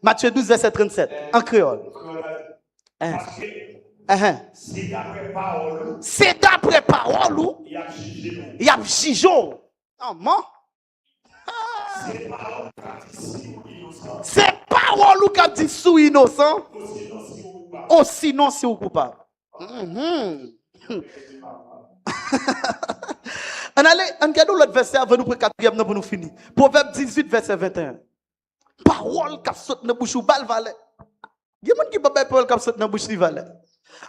Matthieu 12, verset 37. En créole. C'est d'après parole ou il y a chijon. C'est parole ou qui dit sous innocent. Oh sinon c'est ou coupable. On regarde l'autre verset avant nous pour quatrième pour nous finir. Proverbe 18 verset 21. Parole qui saute dans bouche ou bal valet. Il y a des gens qui ne parole qui saute dans bouche li valet.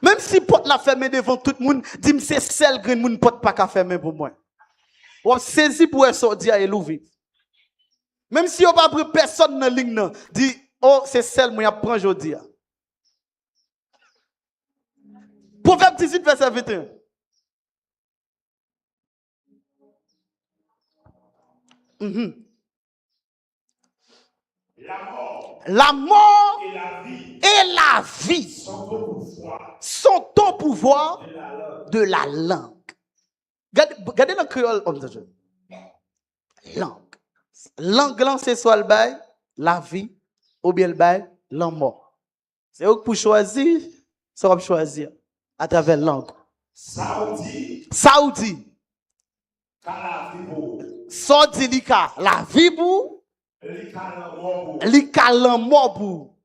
Même si porte la fermée devant tout le monde, dit c'est celle que moun porte pas qu'à fermer pour moi. Ou saisi pour sortir et l'ouvrir. Même si on pas pris personne dans ligne nan, dit oh c'est celle moi prend aujourd'hui. Proverbe 18 verset 21. La mort et la vie sont au pouvoir de la langue. Regardez le créole, homme de Dieu. Langue. Langue, c'est soit le bail, la vie, ou bien le bail, la mort. C'est eux pour choisir, ça va choisir à travers la langue. Saoudi. Saoudi lika la vie pour. Lika la mort pour.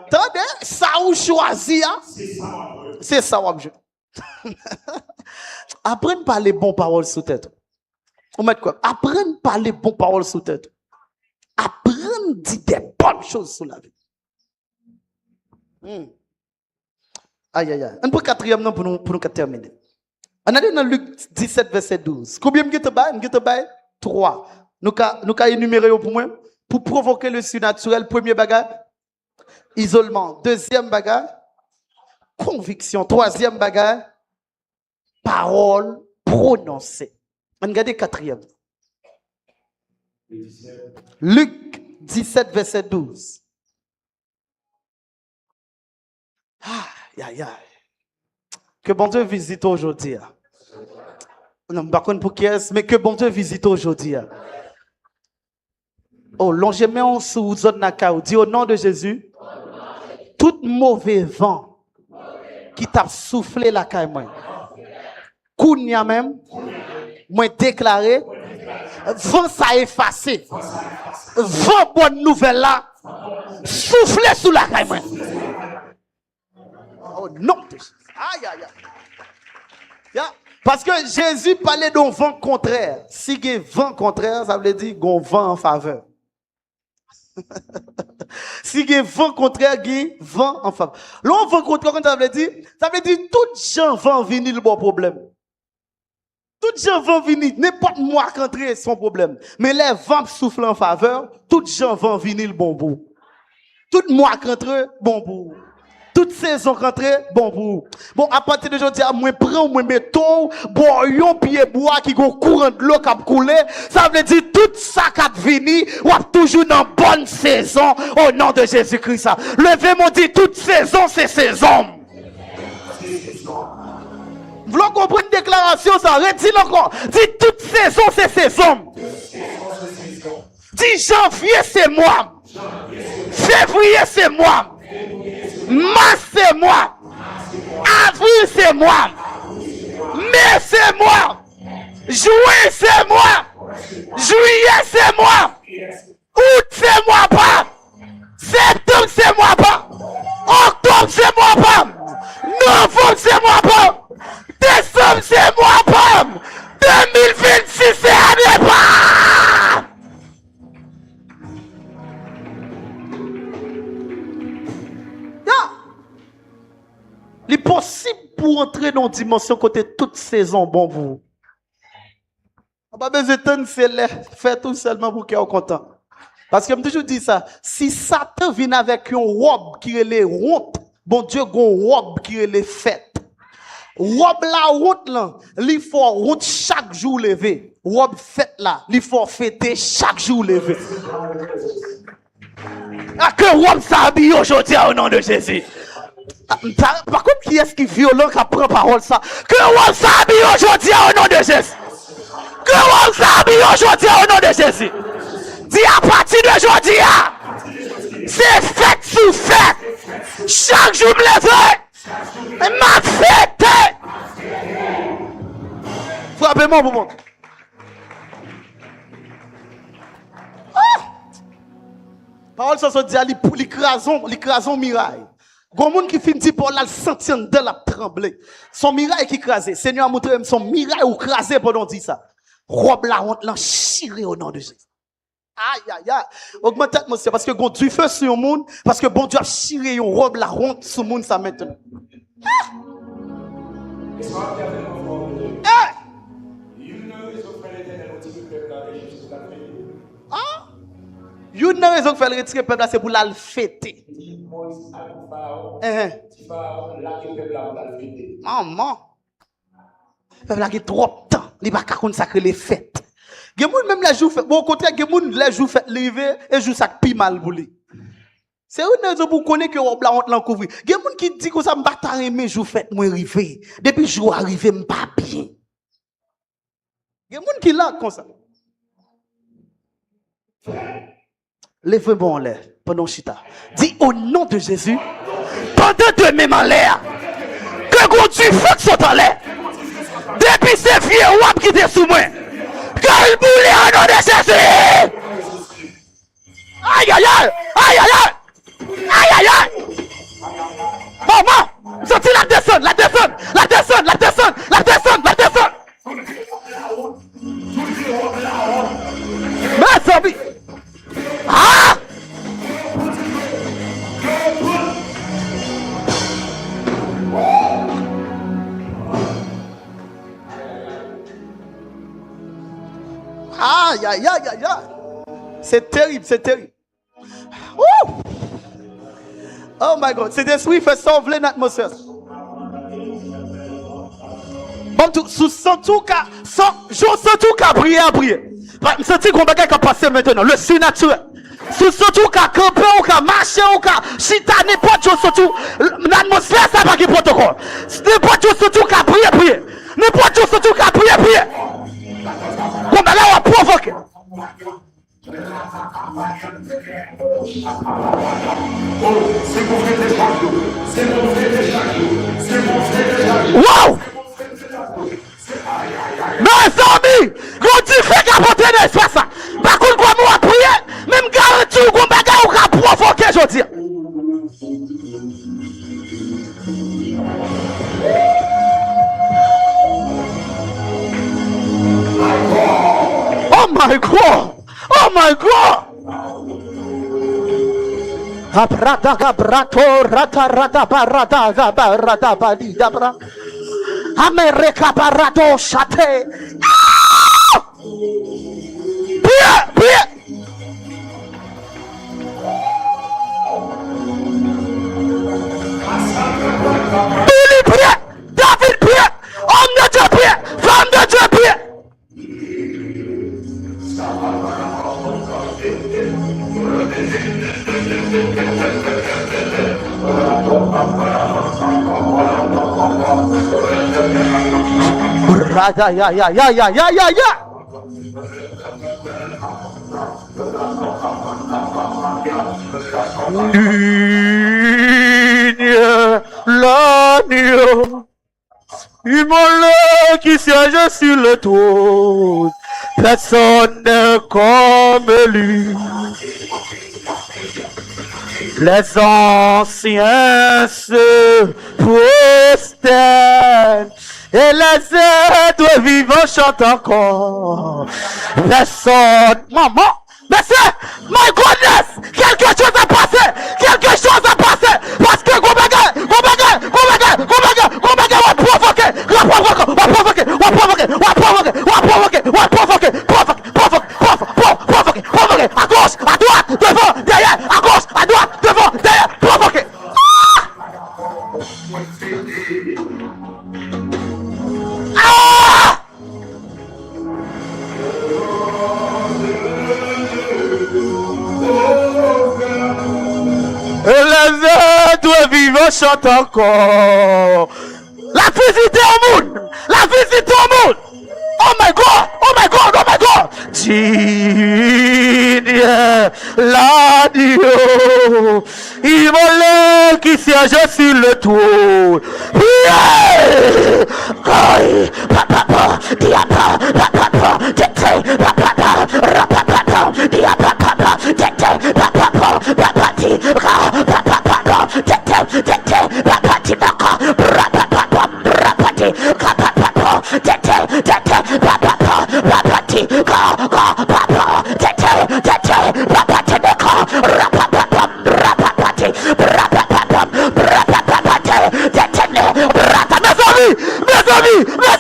Attendez, ça ou choisir. C'est ça ou objet. Apprendre à parler bonnes paroles sous tête. On met quoi? Apprendre à parler bonnes paroles sous tête. Apprendre à dire des bonnes choses sous la vie. Aïe, aïe, aïe. Un peu quatrième nom pour nous terminer. On a dit dans Luc 17, verset 12. Combien m'gete bail? 3. Nous avons énuméré pour moi. Pour provoquer le surnaturel, premier bagage, isolement. Deuxième bagage, conviction. Troisième bagage, parole prononcée. On regarde quatrième. Luc 17, verset 12. Aïe. Que bon Dieu visite aujourd'hui. Non, par contre pour qui est-ce, mais que bon Dieu visite aujourd'hui. Oh, longement sous zone Nakao, dit au nom de Jésus, tout mauvais vent qui t'a soufflé la caille, moi, Kounia même, moi déclaré, vent ça effacé, vent bonne nouvelle là, soufflé sous la caille, moi. Oh non, aïe. Yeah. Parce que Jésus parlait d'un vent contraire. Si il y a vent contraire, ça veut dire qu'on vent en faveur. Si il y a vent contraire, il y a vent en faveur. L'on vent contraire, ça veut dire tout gens vont venir le bon problème. Tout gens vont venir, n'importe moi qui entre son problème. Mais les vents soufflent en faveur, tout gens vont venir le bon bout. Tout mois qui entre, bon bout. Toute saison rentrée, bon pour. Bon, à partir de aujourd'hui, moi prends, moi mettons, bon, yon pied bois qui go courant de l'eau qui a coulé. Ça veut dire tout ça qui a venu, ou toujours dans bonne saison, au nom de Jésus-Christ. Levez moi dit toute saison, c'est saison. Vous voulez comprendre une déclaration, ça, redis-le encore. Dis toute saison, c'est saison. Dis janvier, c'est moi. Février, c'est moi. Mars, c'est moi. Avril, c'est moi. Mai, c'est moi. Juin, c'est moi. Juillet, c'est moi. Août, c'est moi pas. Septembre, c'est moi pas. Octobre, c'est moi pas. Novembre, c'est moi pas. Décembre, c'est moi pas. 2026, c'est année pas. Il est possible pour entrer dans une dimension côté toute saison bon pour vous. Pas besoin de c'est fait tout seulement pour qu'il soit content. Parce que je me toujours dit ça, si Satan vient avec une robe qui est les honte, bon Dieu a une robe qui est les fêtes. Robe la honte là, il faut honte chaque jour lever. Robe fête là, il faut fêter chaque jour lever. Ah, que robe s'habille aujourd'hui au nom de Jésus. Par contre, qui est-ce qui est violent qui prend parole ça? Que on s'habille aujourd'hui au nom de Jésus. Que on s'habille aujourd'hui au nom de Jésus. Dis à partir d'aujourd'hui, c'est fête sous fête. Chaque jour me lève, ma fête. Frappez-moi pour moi. Parole ça se dit à l'écrason miraille. Gon moun qui fin dit pour la sentir de la trembler. Son miraille qui crasé. Seigneur a montré son miraille ou crasé pendant dit ça. Robe la honte l'en chiré au nom de Jésus. Aïe aïe aïe. Augmente l'atmosphère parce que gon du feu sur le monde parce que bon Dieu a chiré yon robe la honte sur le monde ça maintenant. Une raison que fait le retirer peuple c'est pour la fêter. Maman. Peuple là qui trop de temps, il va pas consacrer les fêtes. Gen moun même les jours fait bon contraire gen moun les jours fait lever et jour ça pi mal pour lui. C'est une raison pour connaître que on la honte l'encouvrir. Gen moun qui dit que ça me pas ta aimer jour fête moi arrivé. Depuis jour arrivé me pas bien. Gen moun qui là comme ça. Lève bon en l'air pendant chita. Dis au nom de Jésus, pendant deux mêmes en l'air, que gros tu fous sont en l'air. Depuis ces vieux wap qui étaient sous moi, que le boulet au nom de Jésus. Aïe aïe aïe, aïe aïe aïe, aïe aïe aïe. Maman, sorti la descente, la descente, la descente, la descente, la descente, la descente. Mais ça vit. Ah! Aïe, aïe, aïe, aïe, aïe. C'est terrible, c'est terrible. Ouh! Oh my God, c'est des souris fait sauver l'atmosphère. Bon, sans tout cas, prier à prier. Je sens qu'on va passer maintenant, le surnaturel. Surtout qu'à camper ou qu'à marcher ou qu'à chita, n'importe où, surtout, l'atmosphère, ça va qui protocole. N'importe où, surtout qu'à prier. N'importe où, surtout qu'à prier. Qu'on va là, on va provoquer. Wow! Mais amis, quand tu fais qu'à porter l'espace, par contre, quoi, moi, prier, même garantie ou qu'on bagarre ou qu'à provoquer, je dis. my God. Oh my God. Abrata gabrato rata rata barata gabarata badida bra. America barato shate. Pia, pia. Billy pia. David pia. Homme de Dieu pia. Femme de Dieu pia. Rada ya ya ya ya ya ya ya. L'agneau, immolé qui siège sur le trône, personne n'est comme lui. Les anciens se prosternent et les êtres vivants chantent encore. Personne, maman, mais c'est, my goodness, quelque chose a passé, quelque chose a passé, parce que Goubaga, va provoquer, à gauche, à droite, devant, derrière, à gauche, à droite, devant, derrière, provoquer. Ah! Et les êtres vivants chantent encore. La visite au monde! La visite au monde! Oh my God! Oh my God! Oh my God! Digne l'agneau, immolé qui siège sur le trône. Mes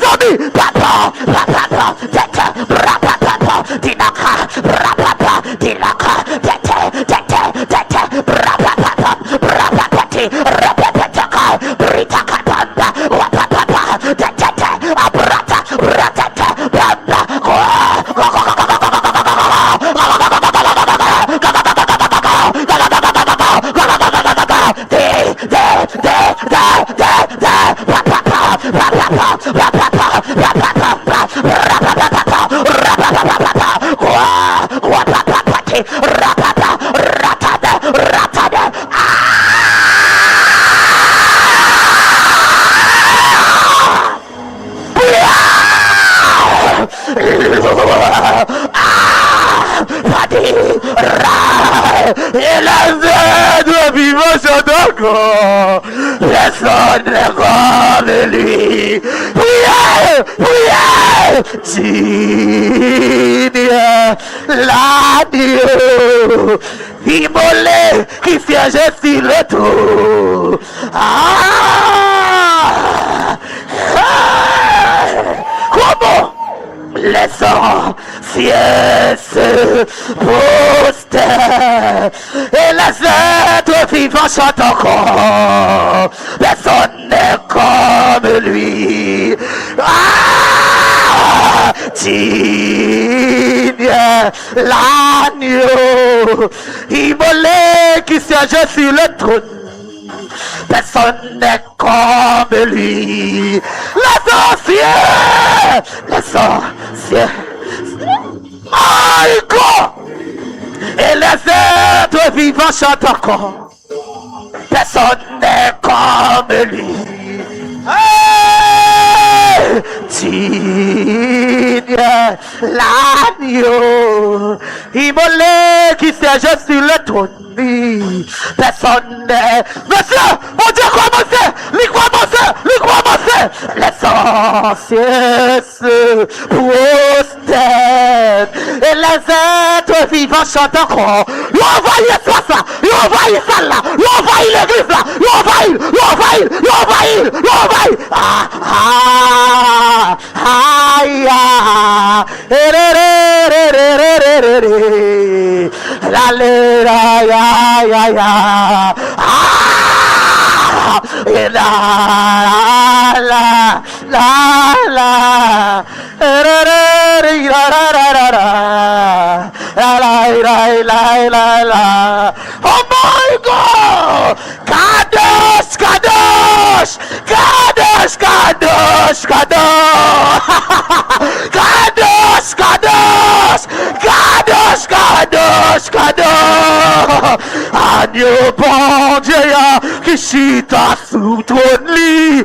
amis, papa, personne n'est comme lui. Priez, digne l'agneau, immolé qui siège sur le trône. Comment les anciens se prosternent et les êtres vivants chantent encore. Personne n'est comme lui. Digne l'agneau, immolé qui siège sur le trône. Personne n'est comme lui. Les anciens, my God, et les êtres vivants chantent encore. Personne n'est comme lui. Hey! Digne l'agneau, immolé qui siège sur le trône. Personne n'est. Monsieur, mon Dieu, commencez! Les anciens se prosternent terre. Et les êtres vivants chantent encore. Ils envahissent ça. Ils envahissent ça là. Ils envahissent l'église là. Ils envahissent. Aïe. Oh my God! Kadosh! Agneau bon Dieu qui chita sous ton lit,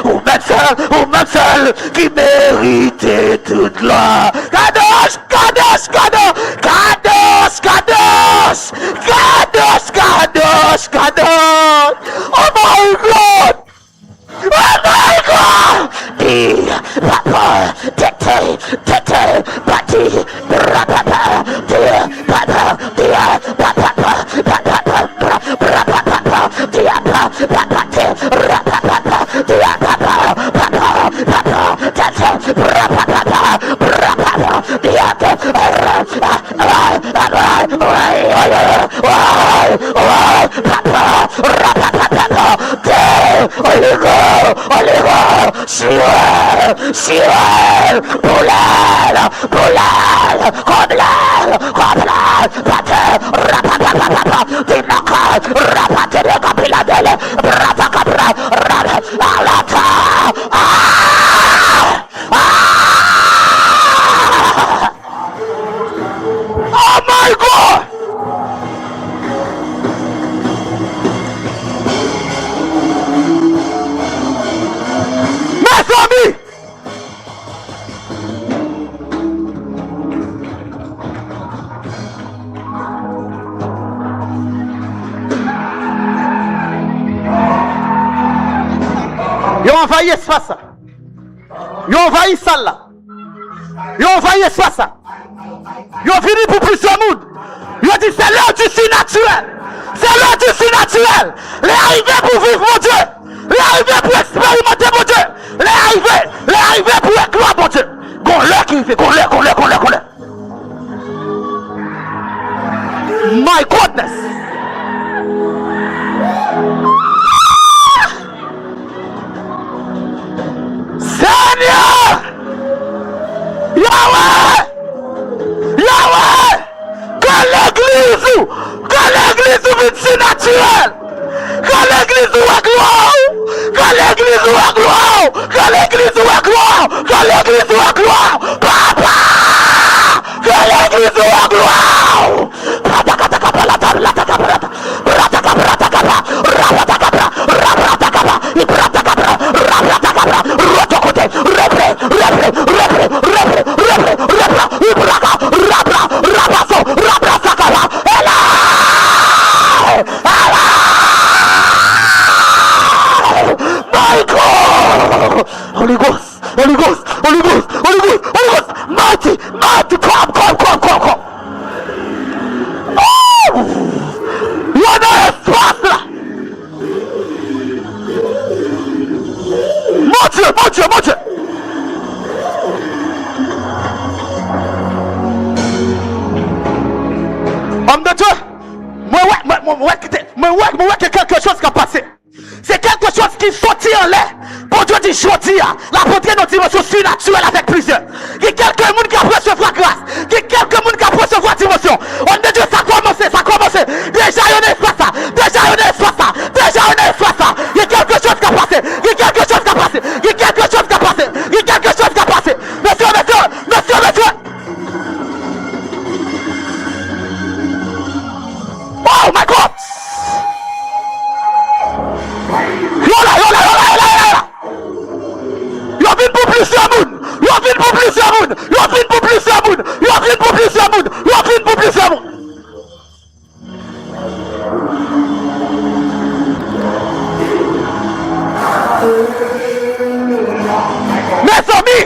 ou même seul qui méritait toute gloire. Kadosh! Oh my God! Papa, tete, bati, rapapa, Siwel, Boulal, Koblal, Pate, Rapapapapa, Dinaka, Rapate de Capiladele, Rapacabra, Alata, Oh my God! Mes amis! Ils ont envahi l'espace. Ils ont envahi ça là. Ils ont envahi l'espace. Ils ont fini pour plusieurs mondes. Ils ont dit c'est l'heure du surnaturel. C'est l'heure du surnaturel. Les arrivés pour vivre mon Dieu. Les arrivés pour expérimenter mon Dieu. Les arrivés pour éclore mon Dieu. Qu'on l'heure qui fait, qu'on l'heure. My goodness. Seigneur! Yahweh! Que l'église vienne surnaturelle! Que l'église soit gloire! Papa! Que l'église soit gloire! Holy Ghost, mighty, come. Oh! Il y en a un espace là. Mon Dieu. Homme de Dieu, moi, quelque chose qui a passé. C'est quelque chose qui sortit en l'air. Bon Dieu dit, je dis, la portée dans une dimension surnaturelle avec plusieurs. Il y a quelques monde qui a recevoir grâce. Il y a quelques monde qui a recevoir dimension. Homme de Dieu, ça a commencé. Déjà, il y a un espace. Il y a quelque chose qui a passé. Monsieur. Oh my God! Yola! Yo vin pour plusieurs moun! Mes amis!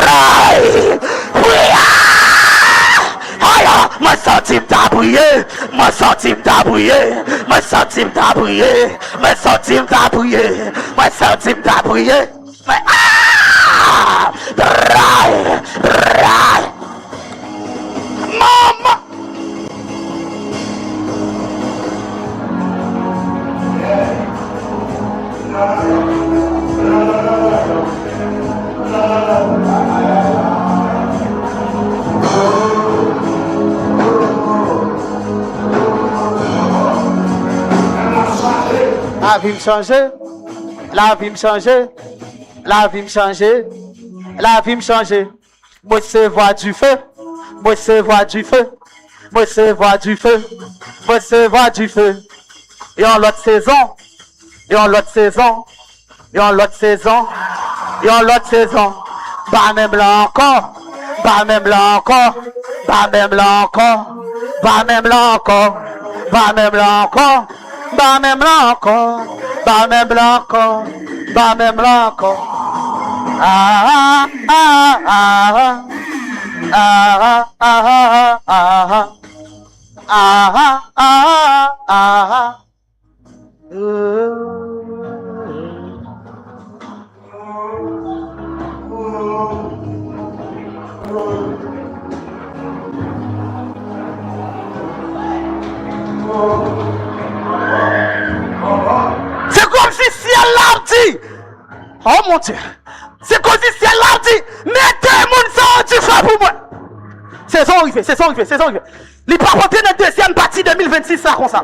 briller, me sentir m'ta briller, me sentir m'ta briller, me sentir m'ta briller, me sentir m'ta briller. Ah! Maman! La vie me changer, la vie me changer, la vie me changer, la vie me changer. Moi c'est voir du feu, moi c'est voir du feu, moi c'est voir du feu, moi c'est voir du feu. Et en l'autre saison, et en l'autre saison, et en l'autre saison, et en l'autre saison. Bah même là encore, bah même là encore, bah même là encore, bah même là encore, bah même là encore. Bah même là encore, bah même là encore, bah même là encore. Ah ah ah ah ah ah ah ah ah ah ah. C'est comme si ciel l'a dit. Oh mon Dieu. C'est comme si ciel l'a dit. Mettez mon sang du feu pour moi. Saison arrivée, saison arrivée, saison arrivée. Il pas porter notre deuxième partie 2026 ça comme ça.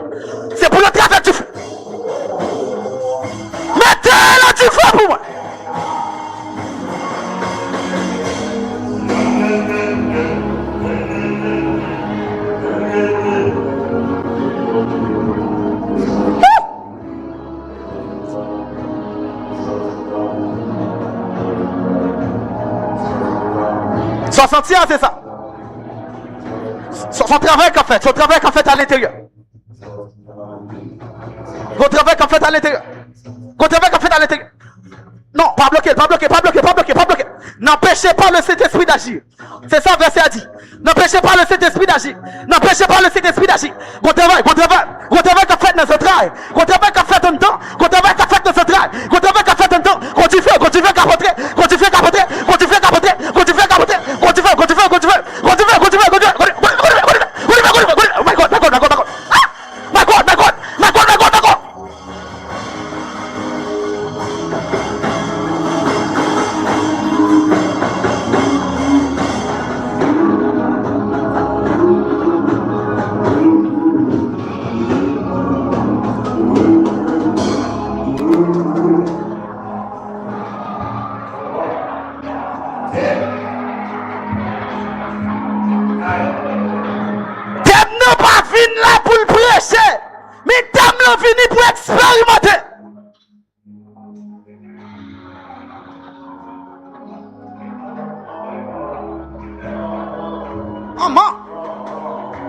C'est pour le travail du feu. Mettez-le du feu pour moi. Son sentier, c'est ça. Son travail qu'en fait, son travail qu'en fait à l'intérieur. Votre travail qu'en fait à l'intérieur. Votre travail qu'en fait à l'intérieur. Non, pas bloqué, pas bloqué, pas bloqué, pas bloqué, pas bloqué. N'empêchez pas le Saint-Esprit d'agir. C'est ça, verset a dit. N'empêchez pas le Saint-Esprit d'agir. N'empêchez pas le Saint-Esprit d'agir. Votre travail qu'a fait dans ce travail. Votre travail qu'a fait un temps. Votre travail qu'a fait dans ce travail. Votre travail qu'a fait un temps. Continuez capoter, continuez capoter, continuez capoter, continuez capoter, continuez, continuez, continuez, continuez, continuez, continuez. Fini pour expérimenter. Maman,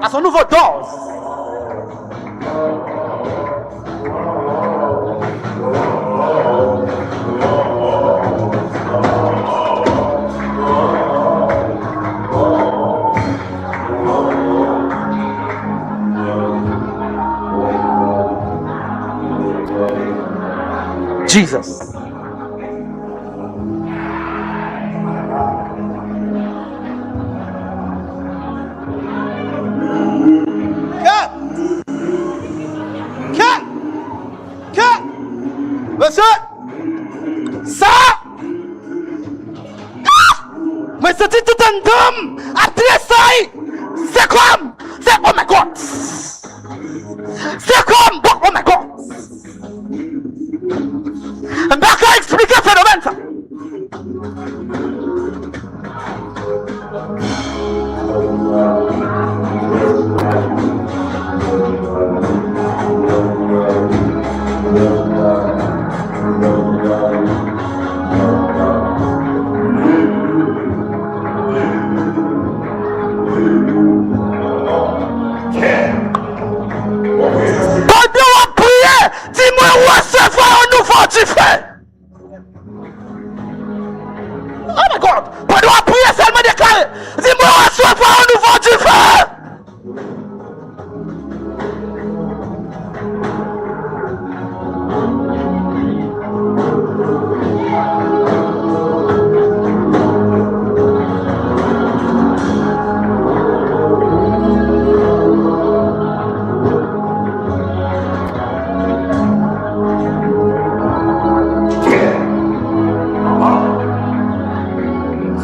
à son nouveau dose. Jesus. Monsieur, ça, mais c'est tout un homme après ça, c'est comme, c'est oh my God, c'est comme, oh my God. On va expliquer le phénomène ça. Pendant on prier, dis-moi où recevoir un nouveau du feu.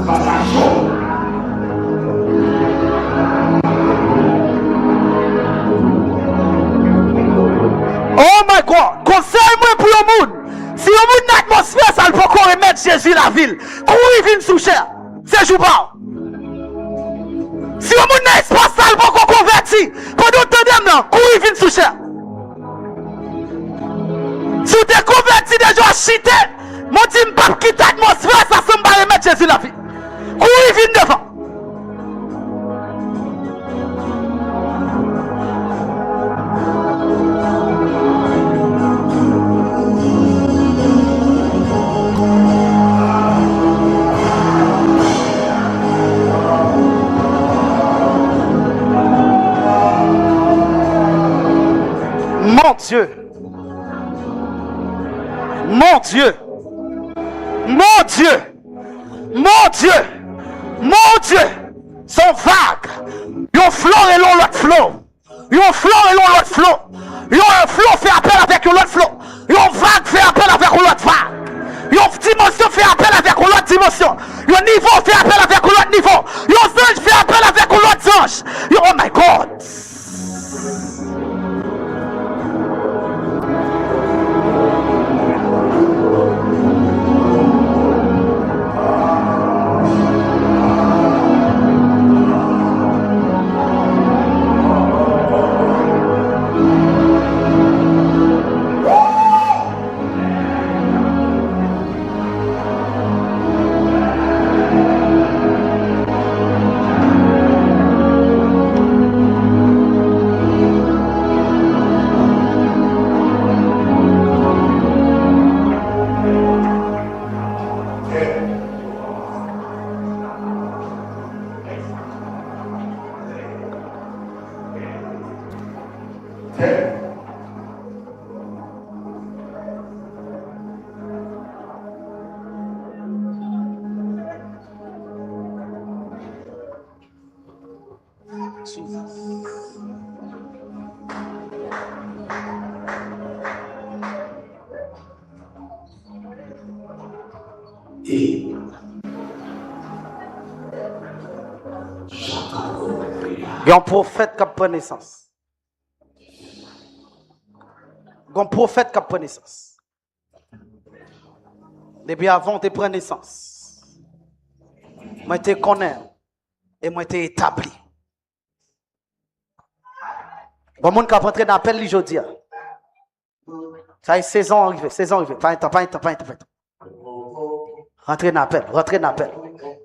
Oh my God, conseille-moi pour le monde. Si le monde dans l'atmosphère, ça ne peut pas remettre Jésus la ville. Comment il vient sous cher? C'est jouable. Si le monde dans l'espace, ça ne peut pas convertir. Quand on te demande, comment il vient sous cher? Si tu es converti déjà chité, mon dit pas quitter l'atmosphère, ça ne peut pas remettre Jésus la ville. Comment il vient devant? Mon Dieu, mon Dieu, mon Dieu, mon Dieu, mon Dieu, son vague, yon flot et l'autre flot, yon flot et l'autre flot, yon flot fait appel avec l'autre flot, yon vague fait appel avec l'autre vague, yon dimension fait appel avec l'autre dimension, yon niveau fait appel avec l'autre niveau, yon ange fait appel avec l'autre ange, oh my God. Et Il y a un prophète qui prend naissance. Il y a un prophète qui prend naissance. Depuis avant de prendre naissance, moi je connais et moi je établi. Bon monde qui a rentré dans l'appel aujourd'hui. Ça y est, saison arrivée, saison arrivée. Pas un temps. Rentrez dans l'appel, rentrez dans l'appel.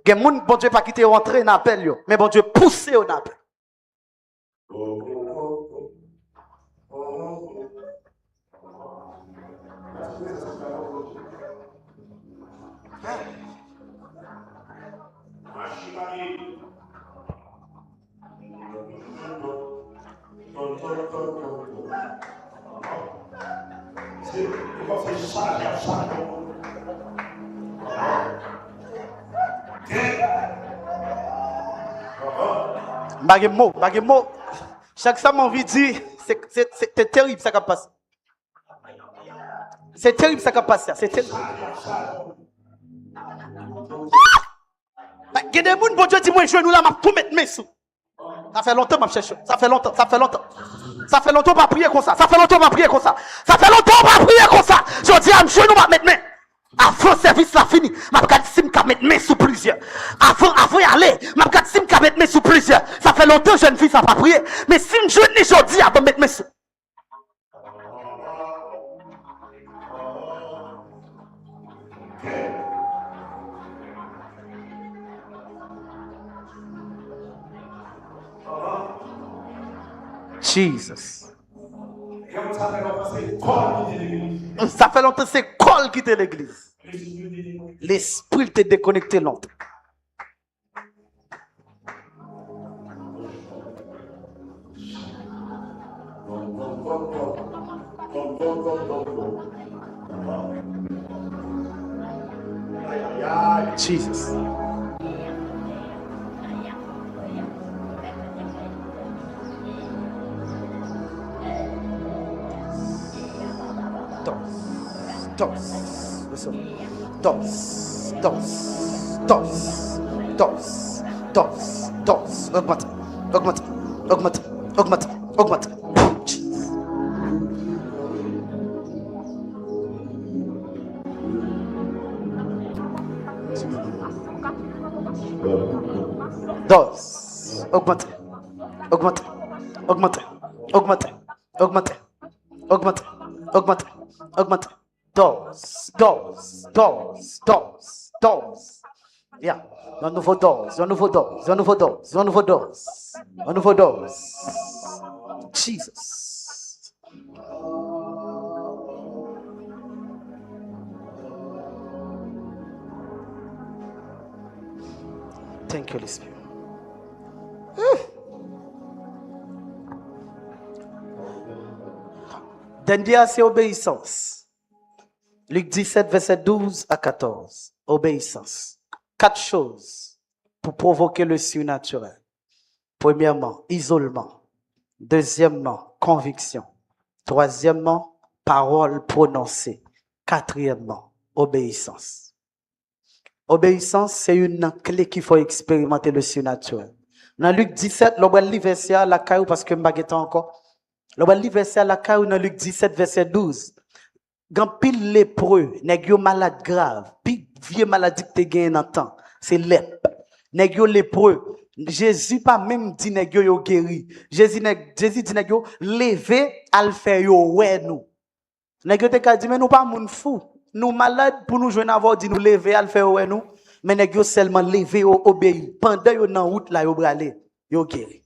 Il y a des gens, bon Dieu, pas quitter rentrer dans l'appel, mais bon Dieu, pousser au appel. Bagay mot. Chaque fois, mon vie dit, c'est terrible ça qui a passé. C'est terrible ça qui a passé. C'est terrible. Il y a des gens, bon Dieu, dis-moi, je nous là, je tout mettre mes sous. Ça fait longtemps que je cherche. Ça fait longtemps. Ça fait longtemps que je prier comme ça. Ça fait longtemps que je prier comme ça. Je dis à M. nous, je mettre main. Avant le service la fini, je vais mettre main sous plusieurs. Avant y aller, je vais mettre main sous plusieurs. Ça fait longtemps que jeune fille ça pas prier. Mais si je ne dis aujourd'hui, je vais mettre main sous. Jesus. Ça fait longtemps que c'est Cole qui était l'église. L'esprit t'est déconnecté longtemps. Jesus. Dos. dose, dose, dose. Augmente, augmente, augmente, augmente, augmente. Dose, augmente, augmente, augmente, augmente, augmente, augmente, augmente, augmente. Dose, dose, dose, dose, dose. Yeah. Un nouveau dose, un nouveau dose, un nouveau dose, un nouveau dose, un nouveau dose. Jesus. Thank you, Holy Spirit. Dernier, c'est obéissance. Luc 17, verset 12 à 14. Obéissance. 4 choses pour provoquer le surnaturel. Premièrement, isolement. Deuxièmement, conviction. Troisièmement, parole prononcée. Quatrièmement, obéissance. Obéissance, c'est une clé qu'il faut expérimenter le surnaturel. Dans Luc 17, l'on va lire verset la caillou parce que je ne sais encore. L'on va lire verset la caillou dans Luc 17, verset 12. Quand pile lépreux, nèg yo malade grave, puis vieux maladie que te gagne dans temps, c'est lèpre. Nèg yo lépreux, Jésus pas même dit nèg yo guéri. Jésus dit nèg yo lever al faire yo ouais nous. Nèg yo te ka dit mais nous pas moun fou. Nous malades pour nous joindre avoir dit nous lever al faire ouais nous, mais nèg yo seulement lever yo obéir. Pendant yo dans route là yo bralé, yo guéri.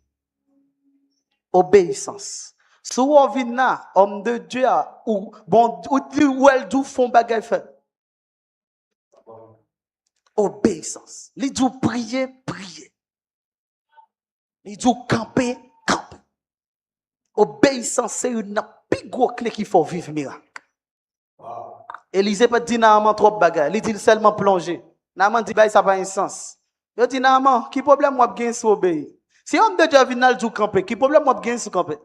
Obéissance. Si vous venez là, homme de Dieu, ou bon, ou elle dit font bagay fait. Obéissance. Il dit prier, prier. Il dit camper, camper. Obéissance, c'est une plus grosse clé qu'il faut vivre miracle. Élisée peut dire Naaman trop bagay. Il dit seulement plonger. Naaman dit bah ça n'a pas un sens. Il dit Naaman, qui problème moi gagne sur obéir? Si homme de Dieu vient là du camper, qui problème moi gagne sur camper?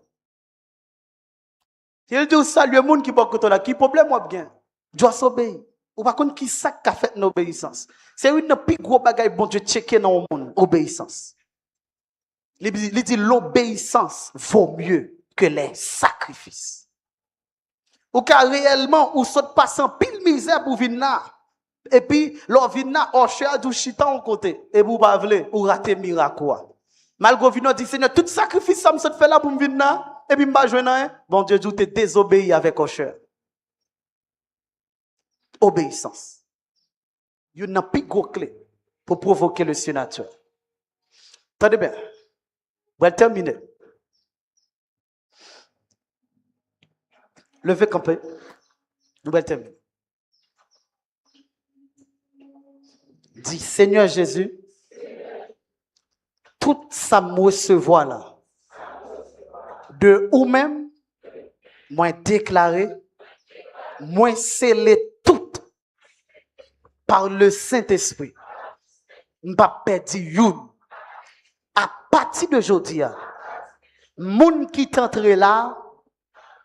Il dit, salut le monde qui va côté là, qui problème moi bien? Doit s'obéir. Ou par contre, qui ça qu'a fait l'obéissance? C'est une plus gros bagaille bon Dieu checker dans le monde, obéissance. Il dit, l'obéissance vaut mieux que les sacrifices. Ou car réellement, ou saute pas en pile misère pour venir là. Et puis, l'on vient là, on cherche du chita en côté. Et vous pas voulez, ou rater miracle. Malgré vino dit, Seigneur, tout sacrifice, ça me fait là pour me venir là. Et puis, je ne sais pas, bon Dieu, tu t'es désobéi avec Osher. Obéissance. Il y a une plus grosse clé pour provoquer le surnaturel. Attendez bien. On va terminer. Levez campé. Nous allons terminer. Dis, Seigneur Jésus, tout ça me recevoir là. De ou même, moi déclaré, moi scellé tout par le Saint-Esprit. M'pa perdu youn. À partir d'aujourd'hui, moun qui t'entre là,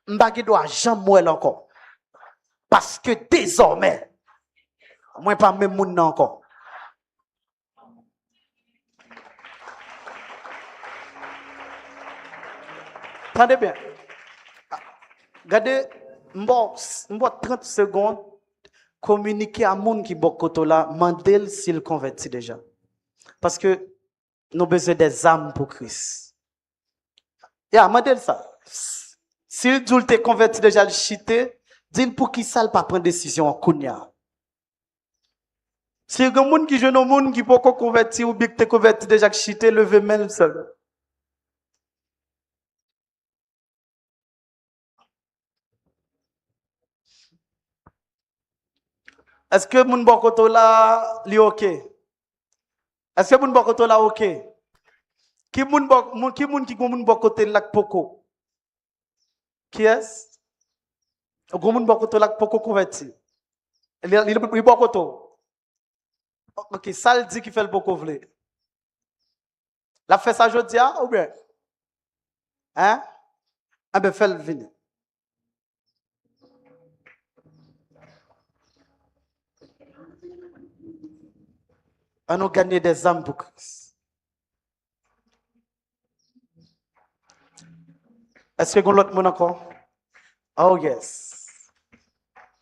m'pa ki doit jamais encore. Parce que désormais, moi pas même moun nan encore. Attendez bien. Regardez, m'bo 30 secondes communiquer à moun qui bokoto là, mandel s'il convertit déjà. Parce que nous avons besoin des âmes pour Christ. Ya, mandel ça. S'il dit te converti déjà le chité, dis pour qui ça pas prendre décision en kounya. Si il y a moun qui jeune moun qui peut convertir ou bien te converti déjà le chité, levez main seul. Est-ce que moun bokoto là li OK? Est-ce que moun bokoto là OK? Qui moun bokoto là poko? Qui est? Moun bokoto là poko converti. Il bokoto. OK, ça le dit qui fait le poko vle. La fait ça jodi ou bien? Hein? Ah ben fait le venir. On a gagné des âmes pour Christ. Est-ce que vous avez l'autre monde encore? Oh yes.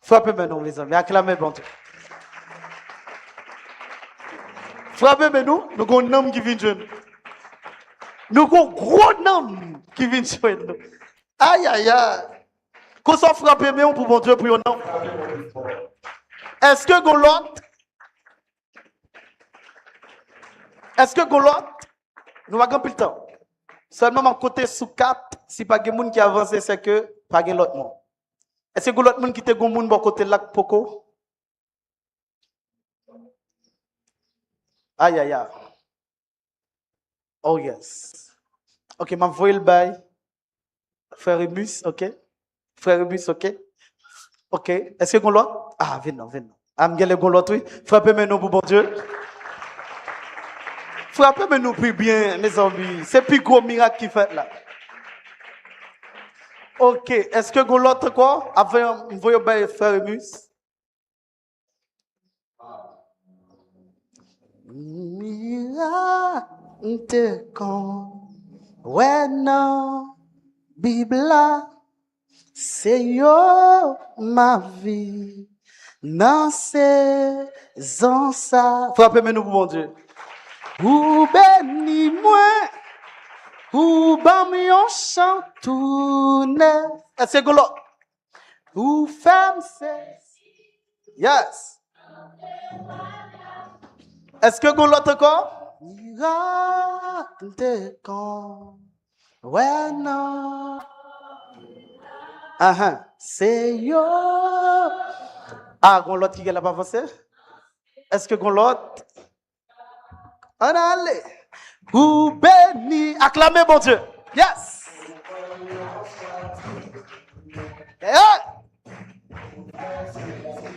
Frappez maintenant les amis, acclamez bon Dieu. Frappez maintenant, nous avons un homme qui vient de nous. Nous avons un gros homme qui vient de nous. Aïe aïe aïe. Qu'on soit frappé mais pour bon Dieu pour un homme. Est-ce que vous avez l'autre? Est-ce que vous avez l'autre? Nous avons plus le temps. Seulement mon côté sous 4, si pas de monde qui avance, c'est que pas de l'autre monde. Est-ce que l'autre monde qui te goun bon côté là poko? Aïe aïe aïe. Oh yes. OK, m'a voyé le bail. Frère Remus, OK? Frère Remus, OK? OK. Est-ce que l'autre? Ah, venez. Am gele gon l'autre oui. Frappez-moi nous pour bon Dieu. Frappez-moi nous plus bien mes amis. C'est plus gros miracle qui fait là. OK, est-ce que vous l'autre quoi? Après, vous voyez frère Remus? Miracle quand ouais non Bible c'est yo ma vie dans saison ça. Frappez-moi nous pour bon Dieu. Ou béni moi. Ou bam yon chant tourne. Est-ce que l'autre? Ou femme c'est. Yes. Est-ce que l'autre encore? Miracle quand. Ouais non. C'est yo. Ah, l'autre qui est là pas avancé? Est-ce que l'autre? On allez. Ou béni. Acclamez bon Dieu. Yes.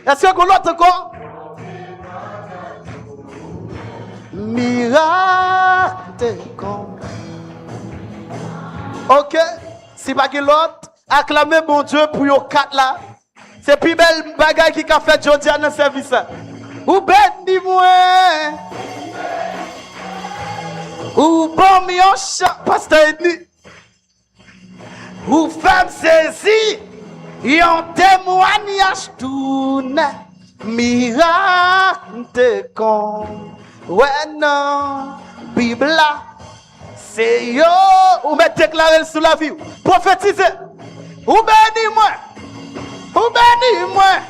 Est-ce que l'autre encore? Miracle. OK. Si pas que l'autre, acclamez bon Dieu pour yon 4 là. C'est plus belle bagaille qui a fait aujourd'hui dans le service. Ou béni moi. Ou bon mi yon chant, pasteur Edni. Ou femme saisi, yon témoignage tourne. Miracle te con. Ouais non, Bible là, c'est yo. Ou mettez déclarer sous la vie. Prophétisez. Ou béni moi. Ou béni moi.